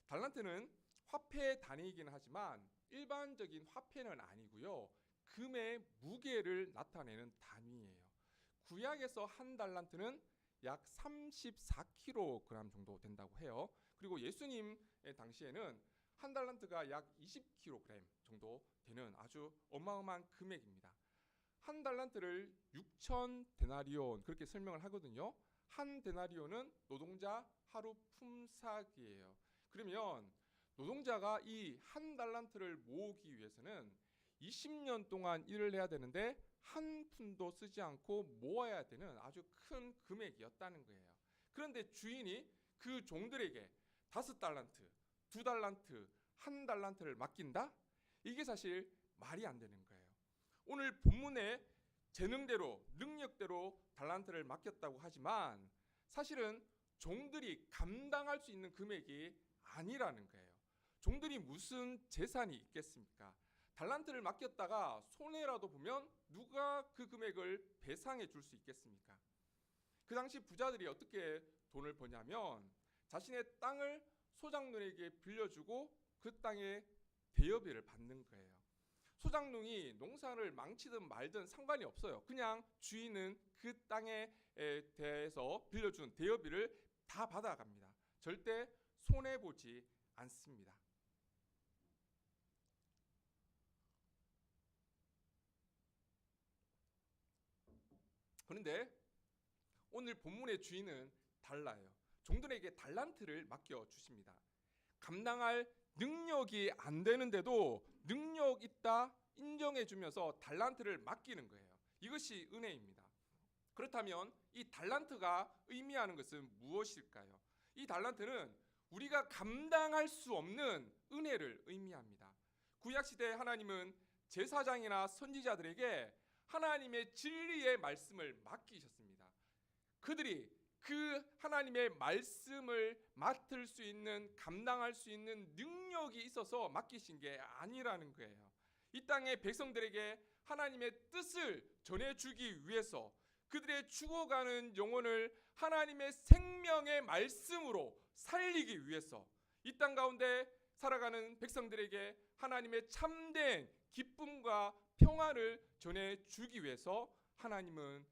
달란트는 화폐 단위이긴 하지만 일반적인 화폐는 아니고요. 금의 무게를 나타내는 단위예요. 구약에서 1달란트는 약 34kg 정도 된다고 해요. 그리고 예수님의 당시에는 1달란트가 약 20kg 정도 되는 아주 어마어마한 금액입니다. 1달란트를 6,000데나리온 그렇게 설명을 하거든요. 1데나리온은 노동자 하루 품삯이에요. 그러면 노동자가 이 1달란트를 모으기 위해서는 20년 동안 일을 해야 되는데 한 푼도 쓰지 않고 모아야 되는 아주 큰 금액이었다는 거예요. 그런데 주인이 그 종들에게 5달란트, 2달란트, 1달란트를 맡긴다? 이게 사실 말이 안 되는 거예요. 오늘 본문에 재능대로, 능력대로 달란트를 맡겼다고 하지만 사실은 종들이 감당할 수 있는 금액이 아니라는 거예요. 종들이 무슨 재산이 있겠습니까? 달란트를 맡겼다가 손해라도 보면 누가 그 금액을 배상해 줄 수 있겠습니까? 그 당시 부자들이 어떻게 돈을 버냐면 자신의 땅을 소장농에게 빌려주고 그 땅에 대여비를 받는 거예요. 소장농이 농사를 망치든 말든 상관이 없어요. 그냥 주인은 그 땅에 대해서 빌려준 대여비를 다 받아갑니다. 절대 손해보지 않습니다. 그런데 오늘 본문의 주인은 달라요. 종들에게 달란트를 맡겨주십니다. 감당할 능력이 안 되는데도 능력 있다 인정해주면서 달란트를 맡기는 거예요. 이것이 은혜입니다. 그렇다면 이 달란트가 의미하는 것은 무엇일까요? 이 달란트는 우리가 감당할 수 없는 은혜를 의미합니다. 구약시대에 하나님은 제사장이나 선지자들에게 하나님의 진리의 말씀을 맡기셨습니다. 그들이 그 하나님의 말씀을 맡을 수 있는, 감당할 수 있는 능력이 있어서 맡기신 게 아니라는 거예요. 이 땅의 백성들에게 하나님의 뜻을 전해주기 위해서 그들의 죽어가는 영혼을 하나님의 생명의 말씀으로 살리기 위해서 이 땅 가운데 살아가는 백성들에게 하나님의 참된 기쁨과 평안을 전해주기 위해서 하나님은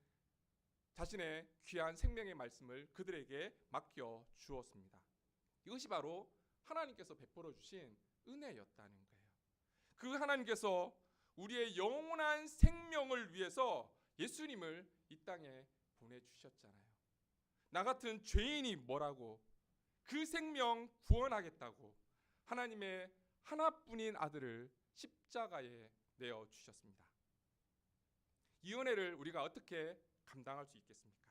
자신의 귀한 생명의 말씀을 그들에게 맡겨 주었습니다. 이것이 바로 하나님께서 베풀어 주신 은혜였다는 거예요. 그 하나님께서 우리의 영원한 생명을 위해서 예수님을 이 땅에 보내주셨잖아요. 나 같은 죄인이 뭐라고 그 생명 구원하겠다고 하나님의 하나뿐인 아들을 십자가에 내어주셨습니다. 이 은혜를 우리가 어떻게 감당할 수 있겠습니까?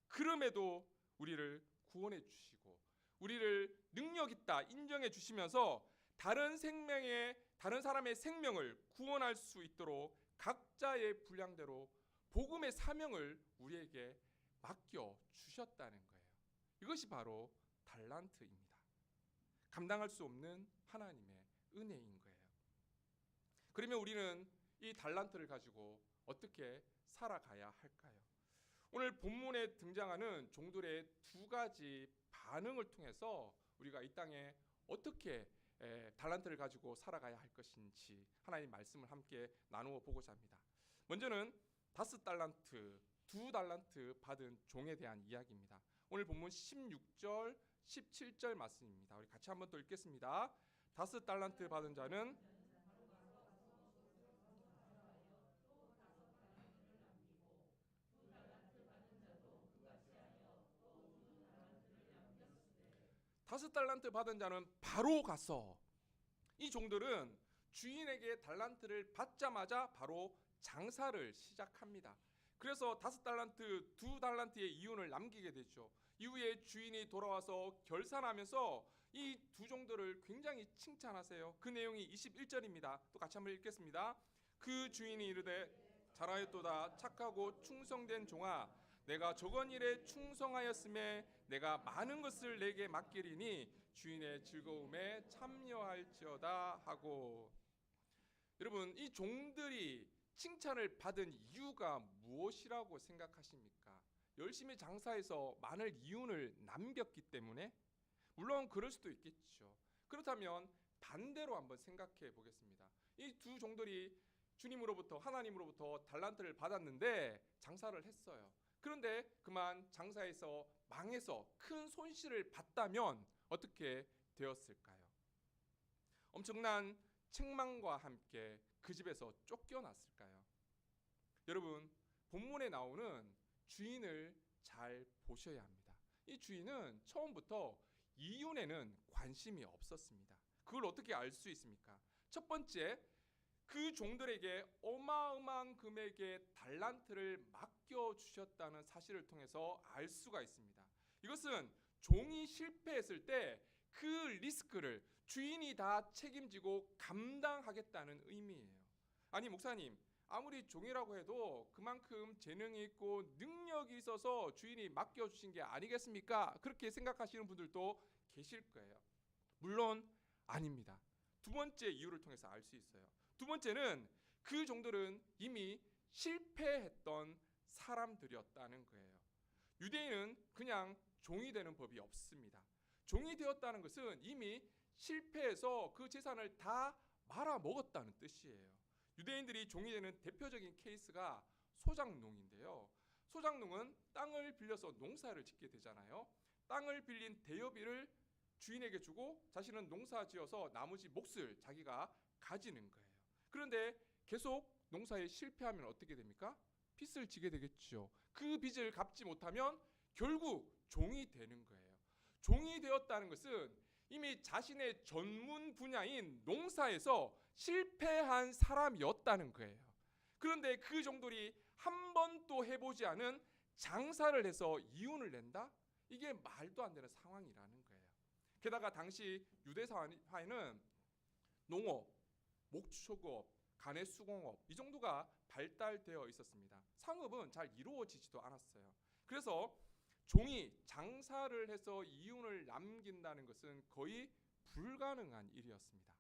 그럼에도 우리를 구원해 주시고 우리를 능력 있다 인정해 주시면서 다른 사람의 생명을 구원할 수 있도록 각자의 분량대로 복음의 사명을 우리에게 맡겨 주셨다는 거예요. 이것이 바로 달란트입니다. 감당할 수 없는 하나님의 은혜인 거예요. 그러면 우리는 이 달란트를 가지고 어떻게 살아가야 할까요? 오늘 본문에 등장하는 종들의 두 가지 반응을 통해서 우리가 이 땅에 어떻게 달란트를 가지고 살아가야 할 것인지 하나님 말씀을 함께 나누어 보고자 합니다. 먼저는 5달란트, 2달란트 받은 종에 대한 이야기입니다. 오늘 본문 16절, 17절 말씀입니다. 우리 같이 한번 또 읽겠습니다. 5달란트 받은 자는 다섯 달란트 받은 자는 바로 가서 이 종들은 주인에게 달란트를 받자마자 바로 장사를 시작합니다. 그래서 5달란트, 2달란트의 이윤을 남기게 되죠. 이후에 주인이 돌아와서 결산하면서 이 두 종들을 굉장히 칭찬하세요. 그 내용이 21절입니다. 또 같이 한번 읽겠습니다. 그 주인이 이르되 잘하였도다 착하고 충성된 종아 내가 적은 일에 충성하였음에 내가 많은 것을 내게 맡기리니 주인의 즐거움에 참여할지어다 하고. 여러분 이 종들이 칭찬을 받은 이유가 무엇이라고 생각하십니까? 열심히 장사해서 많은 이윤을 남겼기 때문에? 물론 그럴 수도 있겠죠. 그렇다면 반대로 한번 생각해 보겠습니다. 이 두 종들이 주님으로부터 하나님으로부터 달란트를 받았는데 장사를 했어요. 그런데 그만 장사에서 망해서 큰 손실을 봤다면 어떻게 되었을까요? 엄청난 책망과 함께 그 집에서 쫓겨났을까요? 여러분 본문에 나오는 주인을 잘 보셔야 합니다. 이 주인은 처음부터 이윤에는 관심이 없었습니다. 그걸 어떻게 알 수 있습니까? 첫 번째, 그 종들에게 어마어마한 금액의 달란트를 맡겨주셨다는 사실을 통해서 알 수가 있습니다. 이것은 종이 실패했을 때 그 리스크를 주인이 다 책임지고 감당하겠다는 의미예요. 아니 목사님, 아무리 종이라고 해도 그만큼 재능이 있고 능력이 있어서 주인이 맡겨주신 게 아니겠습니까? 그렇게 생각하시는 분들도 계실 거예요. 물론 아닙니다. 두 번째 이유를 통해서 알 수 있어요. 두 번째는 그 종들은 이미 실패했던 사람들이었다는 거예요. 유대인은 그냥 종이 되는 법이 없습니다. 종이 되었다는 것은 이미 실패해서 그 재산을 다 말아먹었다는 뜻이에요. 유대인들이 종이 되는 대표적인 케이스가 소작농인데요. 소작농은 땅을 빌려서 농사를 짓게 되잖아요. 땅을 빌린 대여비를 주인에게 주고 자신은 농사 지어서 나머지 몫을 자기가 가지는 거예요. 그런데 계속 농사에 실패하면 어떻게 됩니까? 빚을 지게 되겠죠. 그 빚을 갚지 못하면 결국 종이 되는 거예요. 종이 되었다는 것은 이미 자신의 전문 분야인 농사에서 실패한 사람이었다는 거예요. 그런데 그 종들이 한 번도 해보지 않은 장사를 해서 이윤을 낸다? 이게 말도 안 되는 상황이라는 거예요. 게다가 당시 유대 사회는 농업, 목축업, 가내수공업 이 정도가 발달되어 있었습니다. 상업은 잘 이루어지지도 않았어요. 그래서 종이 장사를 해서 이윤을 남긴다는 것은 거의 불가능한 일이었습니다.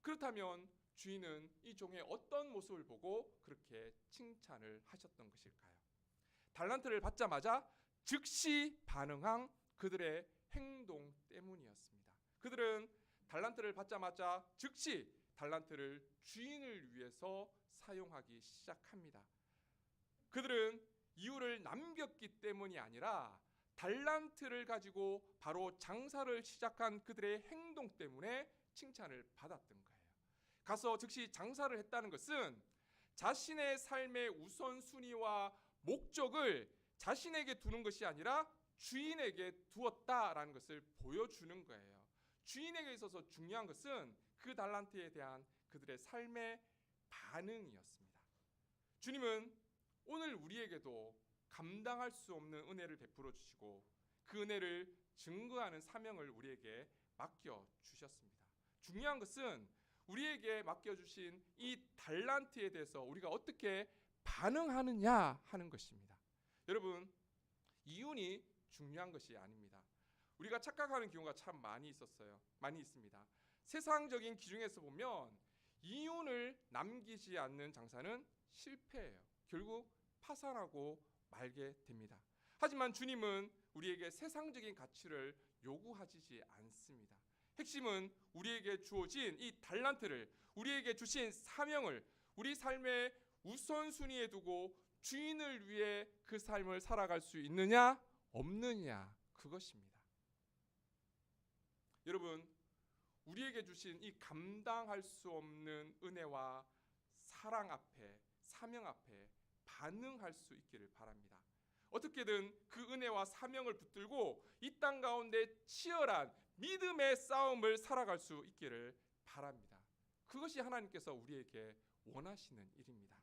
그렇다면 주인은 이 종의 어떤 모습을 보고 그렇게 칭찬을 하셨던 것일까요? 달란트를 받자마자 즉시 반응한 그들의 행동 때문이었습니다. 그들은 달란트를 받자마자 즉시 달란트를 주인을 위해서 사용하기 시작합니다. 그들은 이유를 남겼기 때문이 아니라 달란트를 가지고 바로 장사를 시작한 그들의 행동 때문에 칭찬을 받았던 거예요. 가서 즉시 장사를 했다는 것은 자신의 삶의 우선순위와 목적을 자신에게 두는 것이 아니라 주인에게 두었다라는 것을 보여주는 거예요. 주인에게 있어서 중요한 것은 그 달란트에 대한 그들의 삶의 반응이었습니다. 주님은 오늘 우리에게도 감당할 수 없는 은혜를 베풀어 주시고 그 은혜를 증거하는 사명을 우리에게 맡겨 주셨습니다. 중요한 것은 우리에게 맡겨 주신 이 달란트에 대해서 우리가 어떻게 반응하느냐 하는 것입니다. 여러분, 이윤이 중요한 것이 아닙니다. 우리가 착각하는 경우가 참 많이 있습니다. 세상적인 기준에서 보면 이윤을 남기지 않는 장사는 실패해요. 결국 파산하고 말게 됩니다. 하지만 주님은 우리에게 세상적인 가치를 요구하지 않습니다. 핵심은 우리에게 주어진 이 달란트를, 우리에게 주신 사명을 우리 삶의 우선순위에 두고 주인을 위해 그 삶을 살아갈 수 있느냐 없느냐, 그것입니다. 여러분, 우리에게 주신 이 감당할 수 없는 은혜와 사랑 앞에, 사명 앞에 반응할 수 있기를 바랍니다. 어떻게든 그 은혜와 사명을 붙들고 이 땅 가운데 치열한 믿음의 싸움을 살아갈 수 있기를 바랍니다. 그것이 하나님께서 우리에게 원하시는 일입니다.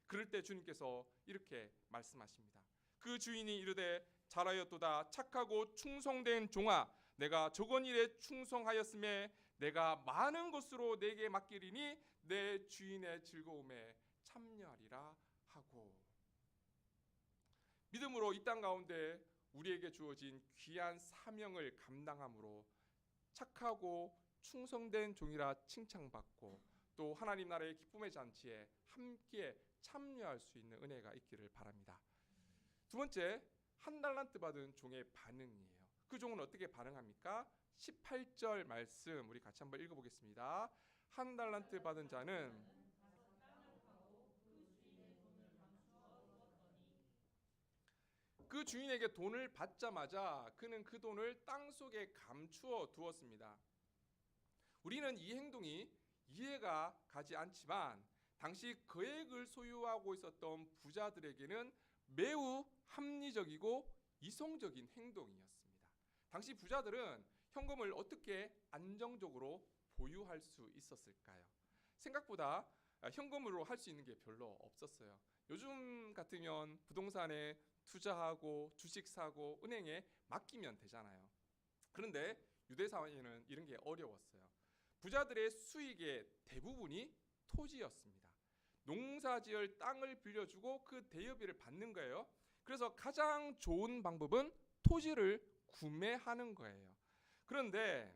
그럴 때 주님께서 이렇게 말씀하십니다. 그 주인이 이르되 잘하였도다 착하고 충성된 종아, 내가 적은 일에 충성하였음에 내가 많은 것으로 내게 맡기리니 내 주인의 즐거움에 참여하리라 하고, 믿음으로 이 땅 가운데 우리에게 주어진 귀한 사명을 감당함으로 착하고 충성된 종이라 칭찬받고 또 하나님 나라의 기쁨의 잔치에 함께 참여할 수 있는 은혜가 있기를 바랍니다. 두 번째, 한 달란트 받은 종의 반응이에요. 그 종은 어떻게 반응합니까? 18절 말씀 우리 같이 한번 읽어보겠습니다. 한 달란트 받은 자는 그 주인에게 돈을 받자마자 그는 그 돈을 땅속에 감추어 두었습니다. 우리는 이 행동이 이해가 가지 않지만 당시 거액을 소유하고 있었던 부자들에게는 매우 합리적이고 이성적인 행동이었습니다. 당시 부자들은 현금을 어떻게 안정적으로 보유할 수 있었을까요? 생각보다 현금으로 할 수 있는 게 별로 없었어요. 요즘 같으면 부동산에 투자하고 주식 사고 은행에 맡기면 되잖아요. 그런데 유대 사회에는 이런 게 어려웠어요. 부자들의 수익의 대부분이 토지였습니다. 농사지을 땅을 빌려주고 그 대여비를 받는 거예요. 그래서 가장 좋은 방법은 토지를 구매하는 거예요. 그런데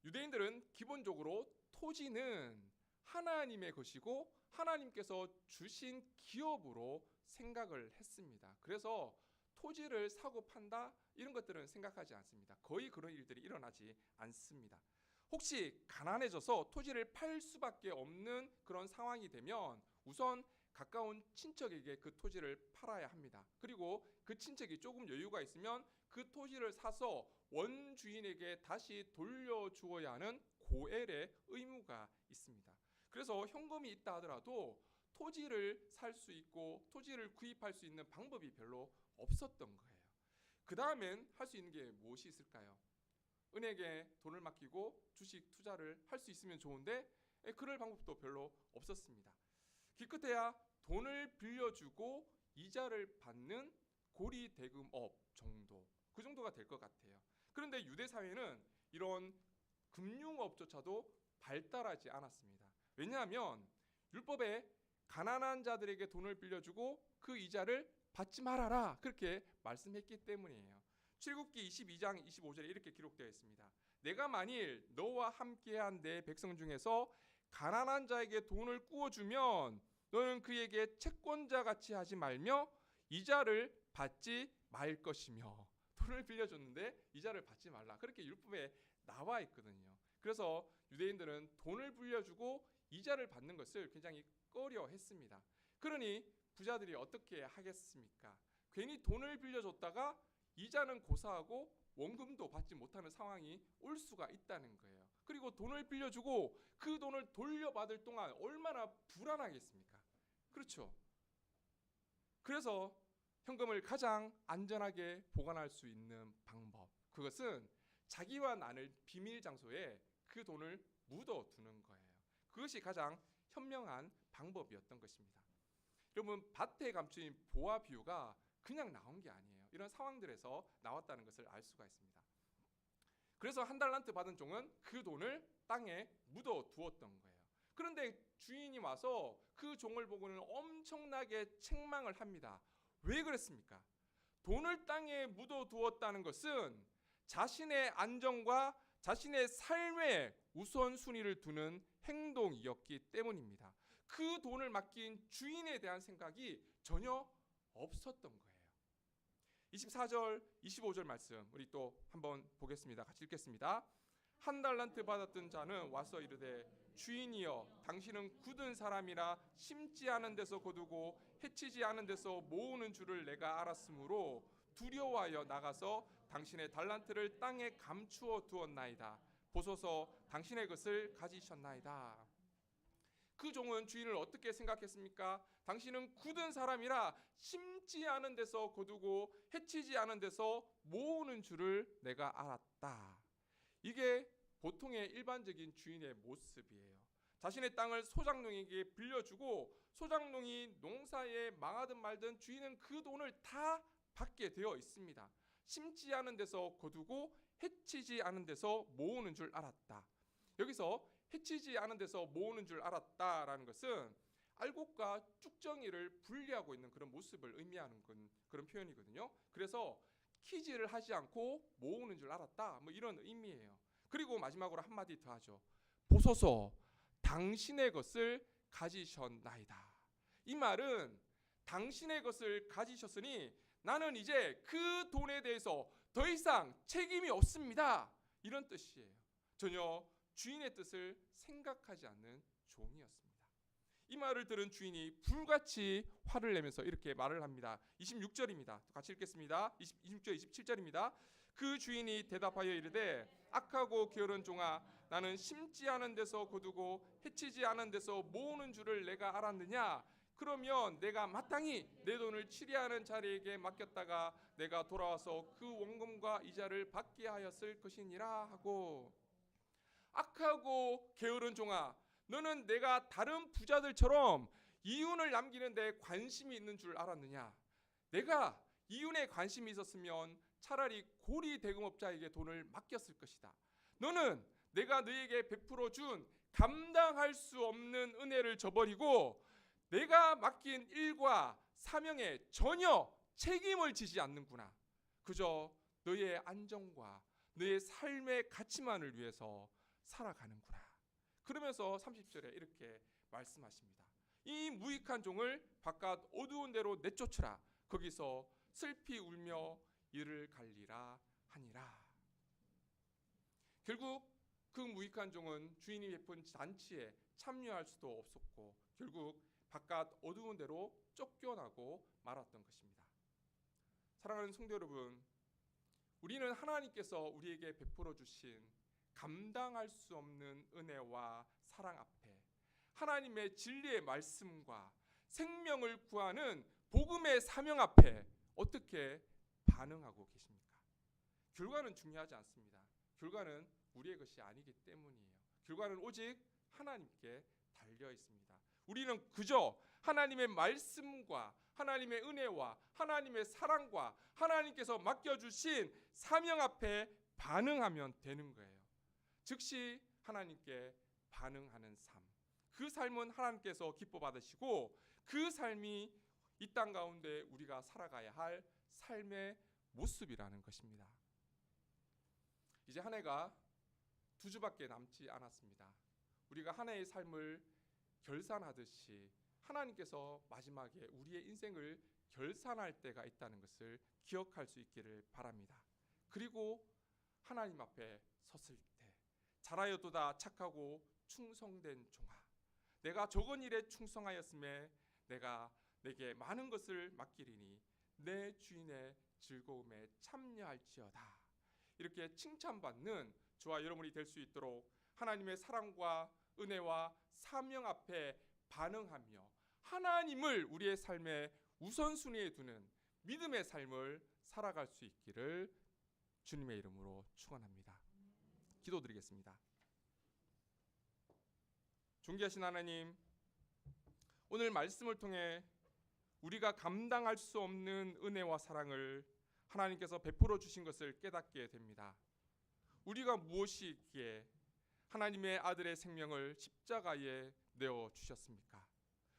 유대인들은 기본적으로 토지는 하나님의 것이고 하나님께서 주신 기업으로 생각을 했습니다. 그래서 토지를 사고 판다 이런 것들은 생각하지 않습니다. 거의 그런 일들이 일어나지 않습니다. 혹시 가난해져서 토지를 팔 수밖에 없는 그런 상황이 되면 우선 가까운 친척에게 그 토지를 팔아야 합니다. 그리고 그 친척이 조금 여유가 있으면 그 토지를 사서 원주인에게 다시 돌려주어야 하는 고엘의 의무가 있습니다. 그래서 현금이 있다 하더라도 토지를 살 수 있고 토지를 구입할 수 있는 방법이 별로 없었던 거예요. 그 다음엔 할 수 있는 게 무엇이 있을까요? 은행에 돈을 맡기고 주식 투자를 할 수 있으면 좋은데 그럴 방법도 별로 없었습니다. 기껏해야 돈을 빌려주고 이자를 받는 고리대금업 정도, 그 정도가 될 것 같아요. 그런데 유대 사회는 이런 금융업조차도 발달하지 않았습니다. 왜냐하면 율법에 가난한 자들에게 돈을 빌려주고 그 이자를 받지 말아라 그렇게 말씀했기 때문이에요. 출애굽기 22장 25절에 이렇게 기록되어 있습니다. 내가 만일 너와 함께한 내 백성 중에서 가난한 자에게 돈을 꾸어주면 너는 그에게 채권자 같이 하지 말며 이자를 받지 말 것이며, 돈을 빌려줬는데 이자를 받지 말라 그렇게 율법에 나와 있거든요. 그래서 유대인들은 돈을 빌려주고 이자를 받는 것을 굉장히 꺼려했습니다. 그러니 부자들이 어떻게 하겠습니까? 괜히 돈을 빌려줬다가 이자는 고사하고 원금도 받지 못하는 상황이 올 수가 있다는 거예요. 그리고 돈을 빌려주고 그 돈을 돌려받을 동안 얼마나 불안하겠습니까? 그렇죠. 그래서 현금을 가장 안전하게 보관할 수 있는 방법, 그것은 자기와 나눌 비밀 장소에 그 돈을 묻어두는 거예요. 그것이 가장 현명한 방법이었던 것입니다. 여러분, 밭에 감추인 보화 비유가 그냥 나온 게 아니에요. 이런 상황들에서 나왔다는 것을 알 수가 있습니다. 그래서 한 달란트 받은 종은 그 돈을 땅에 묻어두었던 거예요. 그런데 주인이 와서 그 종을 보고는 엄청나게 책망을 합니다. 왜 그랬습니까? 돈을 땅에 묻어두었다는 것은 자신의 안정과 자신의 삶의 우선순위를 두는 행동이었기 때문입니다. 그 돈을 맡긴 주인에 대한 생각이 전혀 없었던 거예요. 24절, 25절 말씀 우리 또 한번 보겠습니다. 같이 읽겠습니다. 한 달란트 받았던 자는 와서 이르되 주인이여, 당신은 굳은 사람이라 심지 않은 데서 거두고 해치지 않은 데서 모으는 줄을 내가 알았으므로 두려워하여 나가서 당신의 달란트를 땅에 감추어 두었나이다. 보소서, 당신의 것을 가지셨나이다. 그 종은 주인을 어떻게 생각했습니까? 당신은 굳은 사람이라 심지 않은 데서 거두고 해치지 않은 데서 모으는 줄을 내가 알았다. 이게 보통의 일반적인 주인의 모습이에요. 자신의 땅을 소작농에게 빌려주고 소작농이 농사에 망하든 말든 주인은 그 돈을 다 받게 되어 있습니다. 심지 않은 데서 거두고 해치지 않은 데서 모으는 줄 알았다. 여기서 해치지 않은 데서 모으는 줄 알았다라는 것은 알곡과 쭉정이를 분리하고 있는 그런 모습을 의미하는 그런 표현이거든요. 그래서 키지를 하지 않고 모으는 줄 알았다, 뭐 이런 의미예요. 그리고 마지막으로 한마디 더 하죠. 보소서, 당신의 것을 가지셨나이다. 이 말은 당신의 것을 가지셨으니 나는 이제 그 돈에 대해서 더 이상 책임이 없습니다, 이런 뜻이에요. 전혀 주인의 뜻을 생각하지 않는 종이었습니다. 이 말을 들은 주인이 불같이 화를 내면서 이렇게 말을 합니다. 26절입니다. 같이 읽겠습니다. 26절 27절입니다. 그 주인이 대답하여 이르되 악하고 게으른 종아, 나는 심지 않은 데서 거두고 해치지 않은 데서 모으는 줄을 내가 알았느냐? 그러면 내가 마땅히 내 돈을 치리하는 자리에게 맡겼다가 내가 돌아와서 그 원금과 이자를 받게 하였을 것이니라 하고, 악하고 게으른 종아, 너는 내가 다른 부자들처럼 이윤을 남기는 데 관심이 있는 줄 알았느냐? 내가 이윤에 관심이 있었으면 차라리 고리 대금업자에게 돈을 맡겼을 것이다. 너는 내가 너에게 베풀어 준 감당할 수 없는 은혜를 저버리고 내가 맡긴 일과 사명에 전혀 책임을 지지 않는구나. 그저 너의 안정과 너의 삶의 가치만을 위해서 살아가는구나. 그러면서 30절에 이렇게 말씀하십니다. 이 무익한 종을 바깥 어두운 데로 내쫓으라. 거기서 슬피 울며 이를 갈리라 하니라. 결국 그 무익한 종은 주인이 베푼 잔치에 참여할 수도 없었고 결국 바깥 어두운 데로 쫓겨나고 말았던 것입니다. 사랑하는 성도 여러분, 우리는 하나님께서 우리에게 베풀어 주신 감당할 수 없는 은혜와 사랑 앞에 하나님의 진리의 말씀과 생명을 구하는 복음의 사명 앞에 어떻게 반응하고 계십니까? 결과는 중요하지 않습니다. 결과는 우리의 것이 아니기 때문이에요. 결과는 오직 하나님께 달려 있습니다. 우리는 그저 하나님의 말씀과 하나님의 은혜와 하나님의 사랑과 하나님께서 맡겨주신 사명 앞에 반응하면 되는 거예요. 즉시 하나님께 반응하는 삶, 그 삶은 하나님께서 기뻐 받으시고 그 삶이 이 땅 가운데 우리가 살아가야 할 삶의 모습이라는 것입니다. 이제 한 해가 2주밖에 남지 않았습니다. 우리가 한 해의 삶을 결산하듯이 하나님께서 마지막에 우리의 인생을 결산할 때가 있다는 것을 기억할 수 있기를 바랍니다. 그리고 하나님 앞에 섰을 때 잘하였도다 착하고 충성된 종아, 내가 적은 일에 충성하였음에 내가 내게 많은 것을 맡기리니 내 주인의 즐거움에 참여할지어다. 이렇게 칭찬받는 저와 여러분이 될 수 있도록 하나님의 사랑과 은혜와 사명 앞에 반응하며 하나님을 우리의 삶의 우선순위에 두는 믿음의 삶을 살아갈 수 있기를 주님의 이름으로 축원합니다. 기도드리겠습니다. 존귀하신 하나님, 오늘 말씀을 통해 우리가 감당할 수 없는 은혜와 사랑을 하나님께서 베풀어 주신 것을 깨닫게 됩니다. 우리가 무엇이기에 하나님의 아들의 생명을 십자가에 내어 주셨습니까?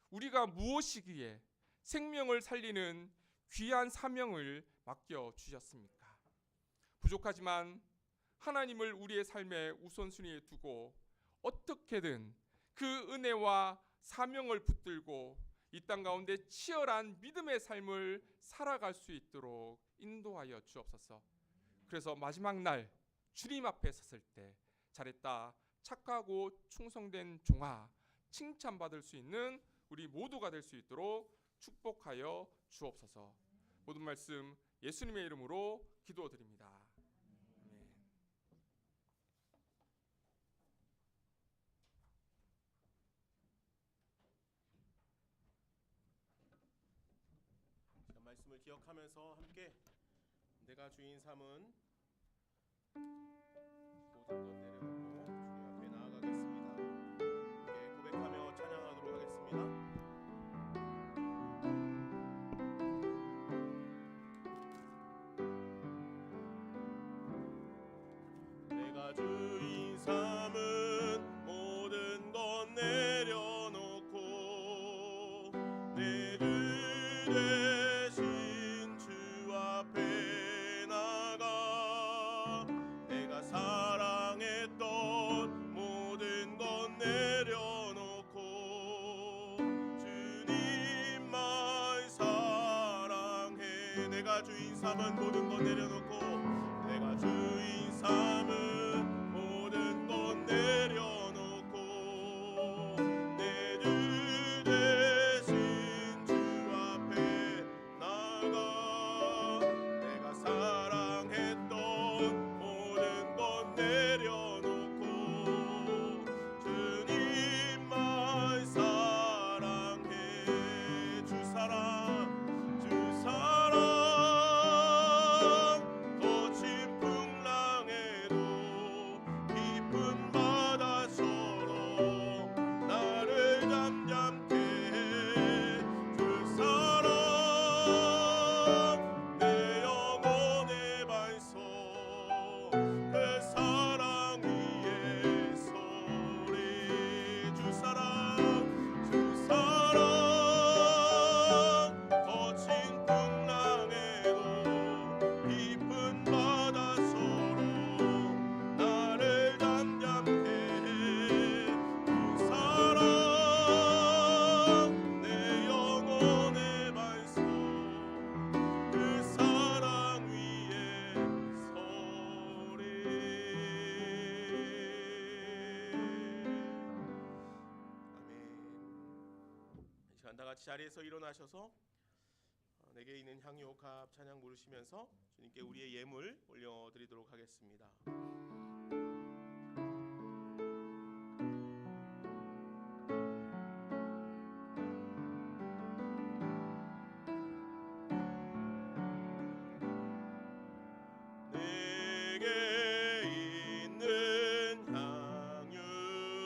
우리가 무엇이기에 생명을 살리는 귀한 사명을 맡겨 주셨습니까? 부족하지만 하나님을 우리의 삶의 우선순위에 두고 어떻게든 그 은혜와 사명을 붙들고 이 땅 가운데 치열한 믿음의 삶을 살아갈 수 있도록 인도하여 주옵소서. 그래서 마지막 날 주님 앞에 섰을 때 잘했다, 착하고 충성된 종아, 칭찬받을 수 있는 우리 모두가 될 수 있도록 축복하여 주옵소서. 모든 말씀 예수님의 이름으로 기도드립니다. 아멘. 자, 말씀을 기억하면서 함께 내가 주인 삼은 모든 것 내려놓고 주님 앞에 나아가겠습니다. 함께 고백하며 찬양하도록 하겠습니다. 내가 주인 삼은 모든 것 내려놓고 내 주 대신 주 앞에 나가 내가 사랑했던 모든 것 내려놓고 주님만 사랑해. 내가 주인 삼은 모든 것 내려놓고 내가 주인 삼은 모든 것 내려놓고 내 주 대신 주 앞에 나가 내가 사랑했던 모든 것 내려놓고 주님만 사랑해. 주 사랑 거친 풍랑에도 깊은 바다처럼 나를 잠잠케 해. 주 사랑 내 영혼의 반석 그 사랑 위에 서리. 주 사랑 거친 풍랑에도 깊은 바다처럼 나를 잠잠케 해. 그 사랑 내 영혼의 반석 그 사랑 위에 서리. 아멘. 이 시간 다 같이 자리에서 일어나셔서 내게 있는 향유 갑 찬양 부르시면서 주님께 우리의 예물 올려드리도록 하겠습니다. 내게 있는 향유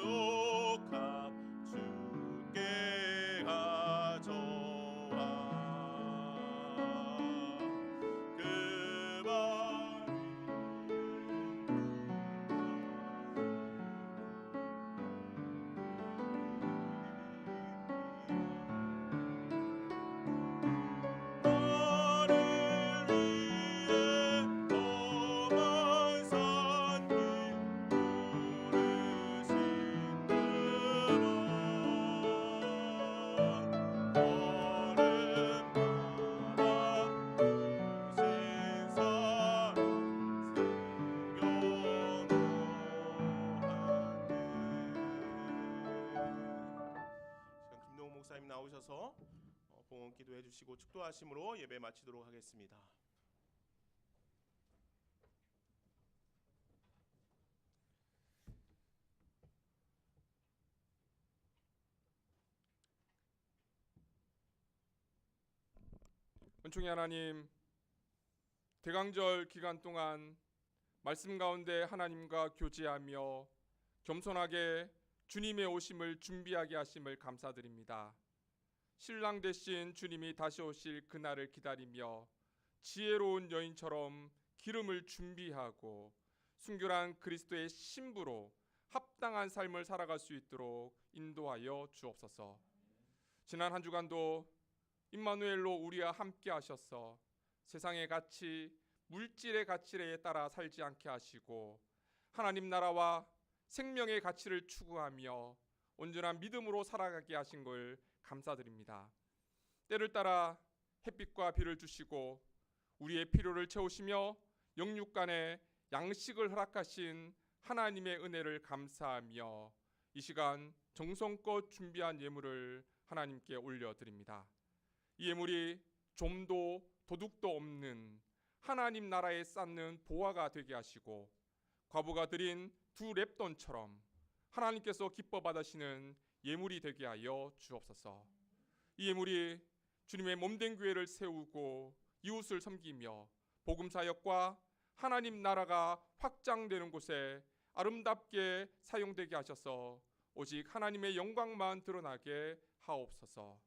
옥합 주께 가져와 그 발 나를 위해 험한 산길 오르신 그만 얼음바다 크신 사랑 새겨놓았네. 지금 김동훈 목사님 나오셔서 봉헌 기도해 주시고 축도하심으로 예배 마치도록 하겠습니다. 은총의 하나님, 대강절 기간 동안 말씀 가운데 하나님과 교제하며 겸손하게 주님의 오심을 준비하게 하심을 감사드립니다. 신랑 되신 주님이 다시 오실 그날을 기다리며 지혜로운 여인처럼 기름을 준비하고 순결한 그리스도의 신부로 합당한 삶을 살아갈 수 있도록 인도하여 주옵소서. 지난 한 주간도 임마누엘로 우리와 함께 하셔서 세상의 가치, 물질의 가치에 따라 살지 않게 하시고 하나님 나라와 생명의 가치를 추구하며 온전한 믿음으로 살아가게 하신 걸 감사드립니다. 때를 따라 햇빛과 비를 주시고 우리의 필요를 채우시며 영육간에 양식을 허락하신 하나님의 은혜를 감사하며 이 시간 정성껏 준비한 예물을 하나님께 올려드립니다. 이 예물이 좀도 도둑도 없는 하나님 나라에 쌓는 보화가 되게 하시고 과부가 드린 두 렙돈처럼 하나님께서 기뻐 받으시는 예물이 되게 하여 주옵소서. 이 예물이 주님의 몸된 교회를 세우고 이웃을 섬기며 복음 사역과 하나님 나라가 확장되는 곳에 아름답게 사용되게 하셔서 오직 하나님의 영광만 드러나게 하옵소서.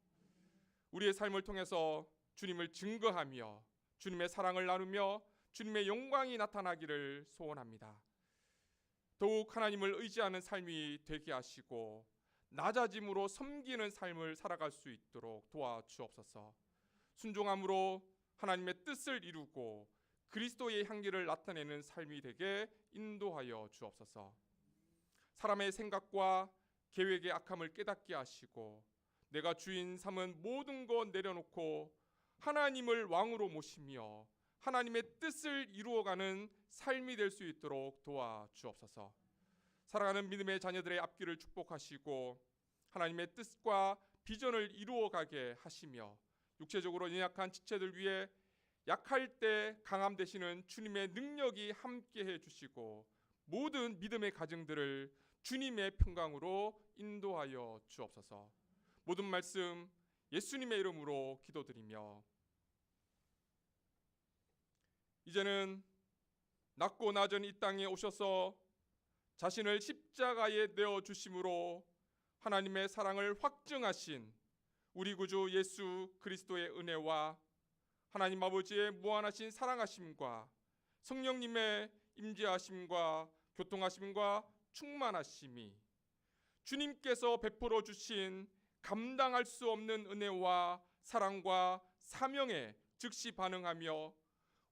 우리의 삶을 통해서 주님을 증거하며 주님의 사랑을 나누며 주님의 영광이 나타나기를 소원합니다. 더욱 하나님을 의지하는 삶이 되게 하시고 낮아짐으로 섬기는 삶을 살아갈 수 있도록 도와주옵소서. 순종함으로 하나님의 뜻을 이루고 그리스도의 향기를 나타내는 삶이 되게 인도하여 주옵소서. 사람의 생각과 계획의 악함을 깨닫게 하시고 내가 주인 삼은 모든 것 내려놓고 하나님을 왕으로 모시며 하나님의 뜻을 이루어가는 삶이 될 수 있도록 도와주옵소서. 살아가는 믿음의 자녀들의 앞길을 축복하시고 하나님의 뜻과 비전을 이루어가게 하시며 육체적으로 연약한 지체들 위해 약할 때 강함 되시는 주님의 능력이 함께해 주시고 모든 믿음의 가정들을 주님의 평강으로 인도하여 주옵소서. 모든 말씀 예수님의 이름으로 기도드리며 이제는 낮고 낮은 이 땅에 오셔서 자신을 십자가에 내어 주심으로 하나님의 사랑을 확증하신 우리 구주 예수 그리스도의 은혜와 하나님 아버지의 무한하신 사랑하심과 성령님의 임재하심과 교통하심과 충만하심이 주님께서 베풀어 주신 감당할 수 없는 은혜와 사랑과 사명에 즉시 반응하며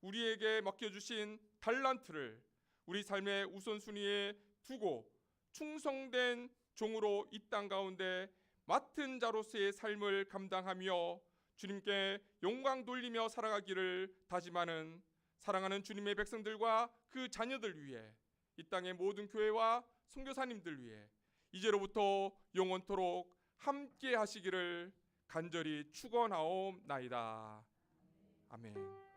우리에게 맡겨주신 달란트를 우리 삶의 우선순위에 두고 충성된 종으로 이 땅 가운데 맡은 자로서의 삶을 감당하며 주님께 영광 돌리며 살아가기를 다짐하는 사랑하는 주님의 백성들과 그 자녀들 위해 이 땅의 모든 교회와 선교사님들 위해 이제로부터 영원토록 함께 하시기를 간절히 축원하옵나이다. 아멘.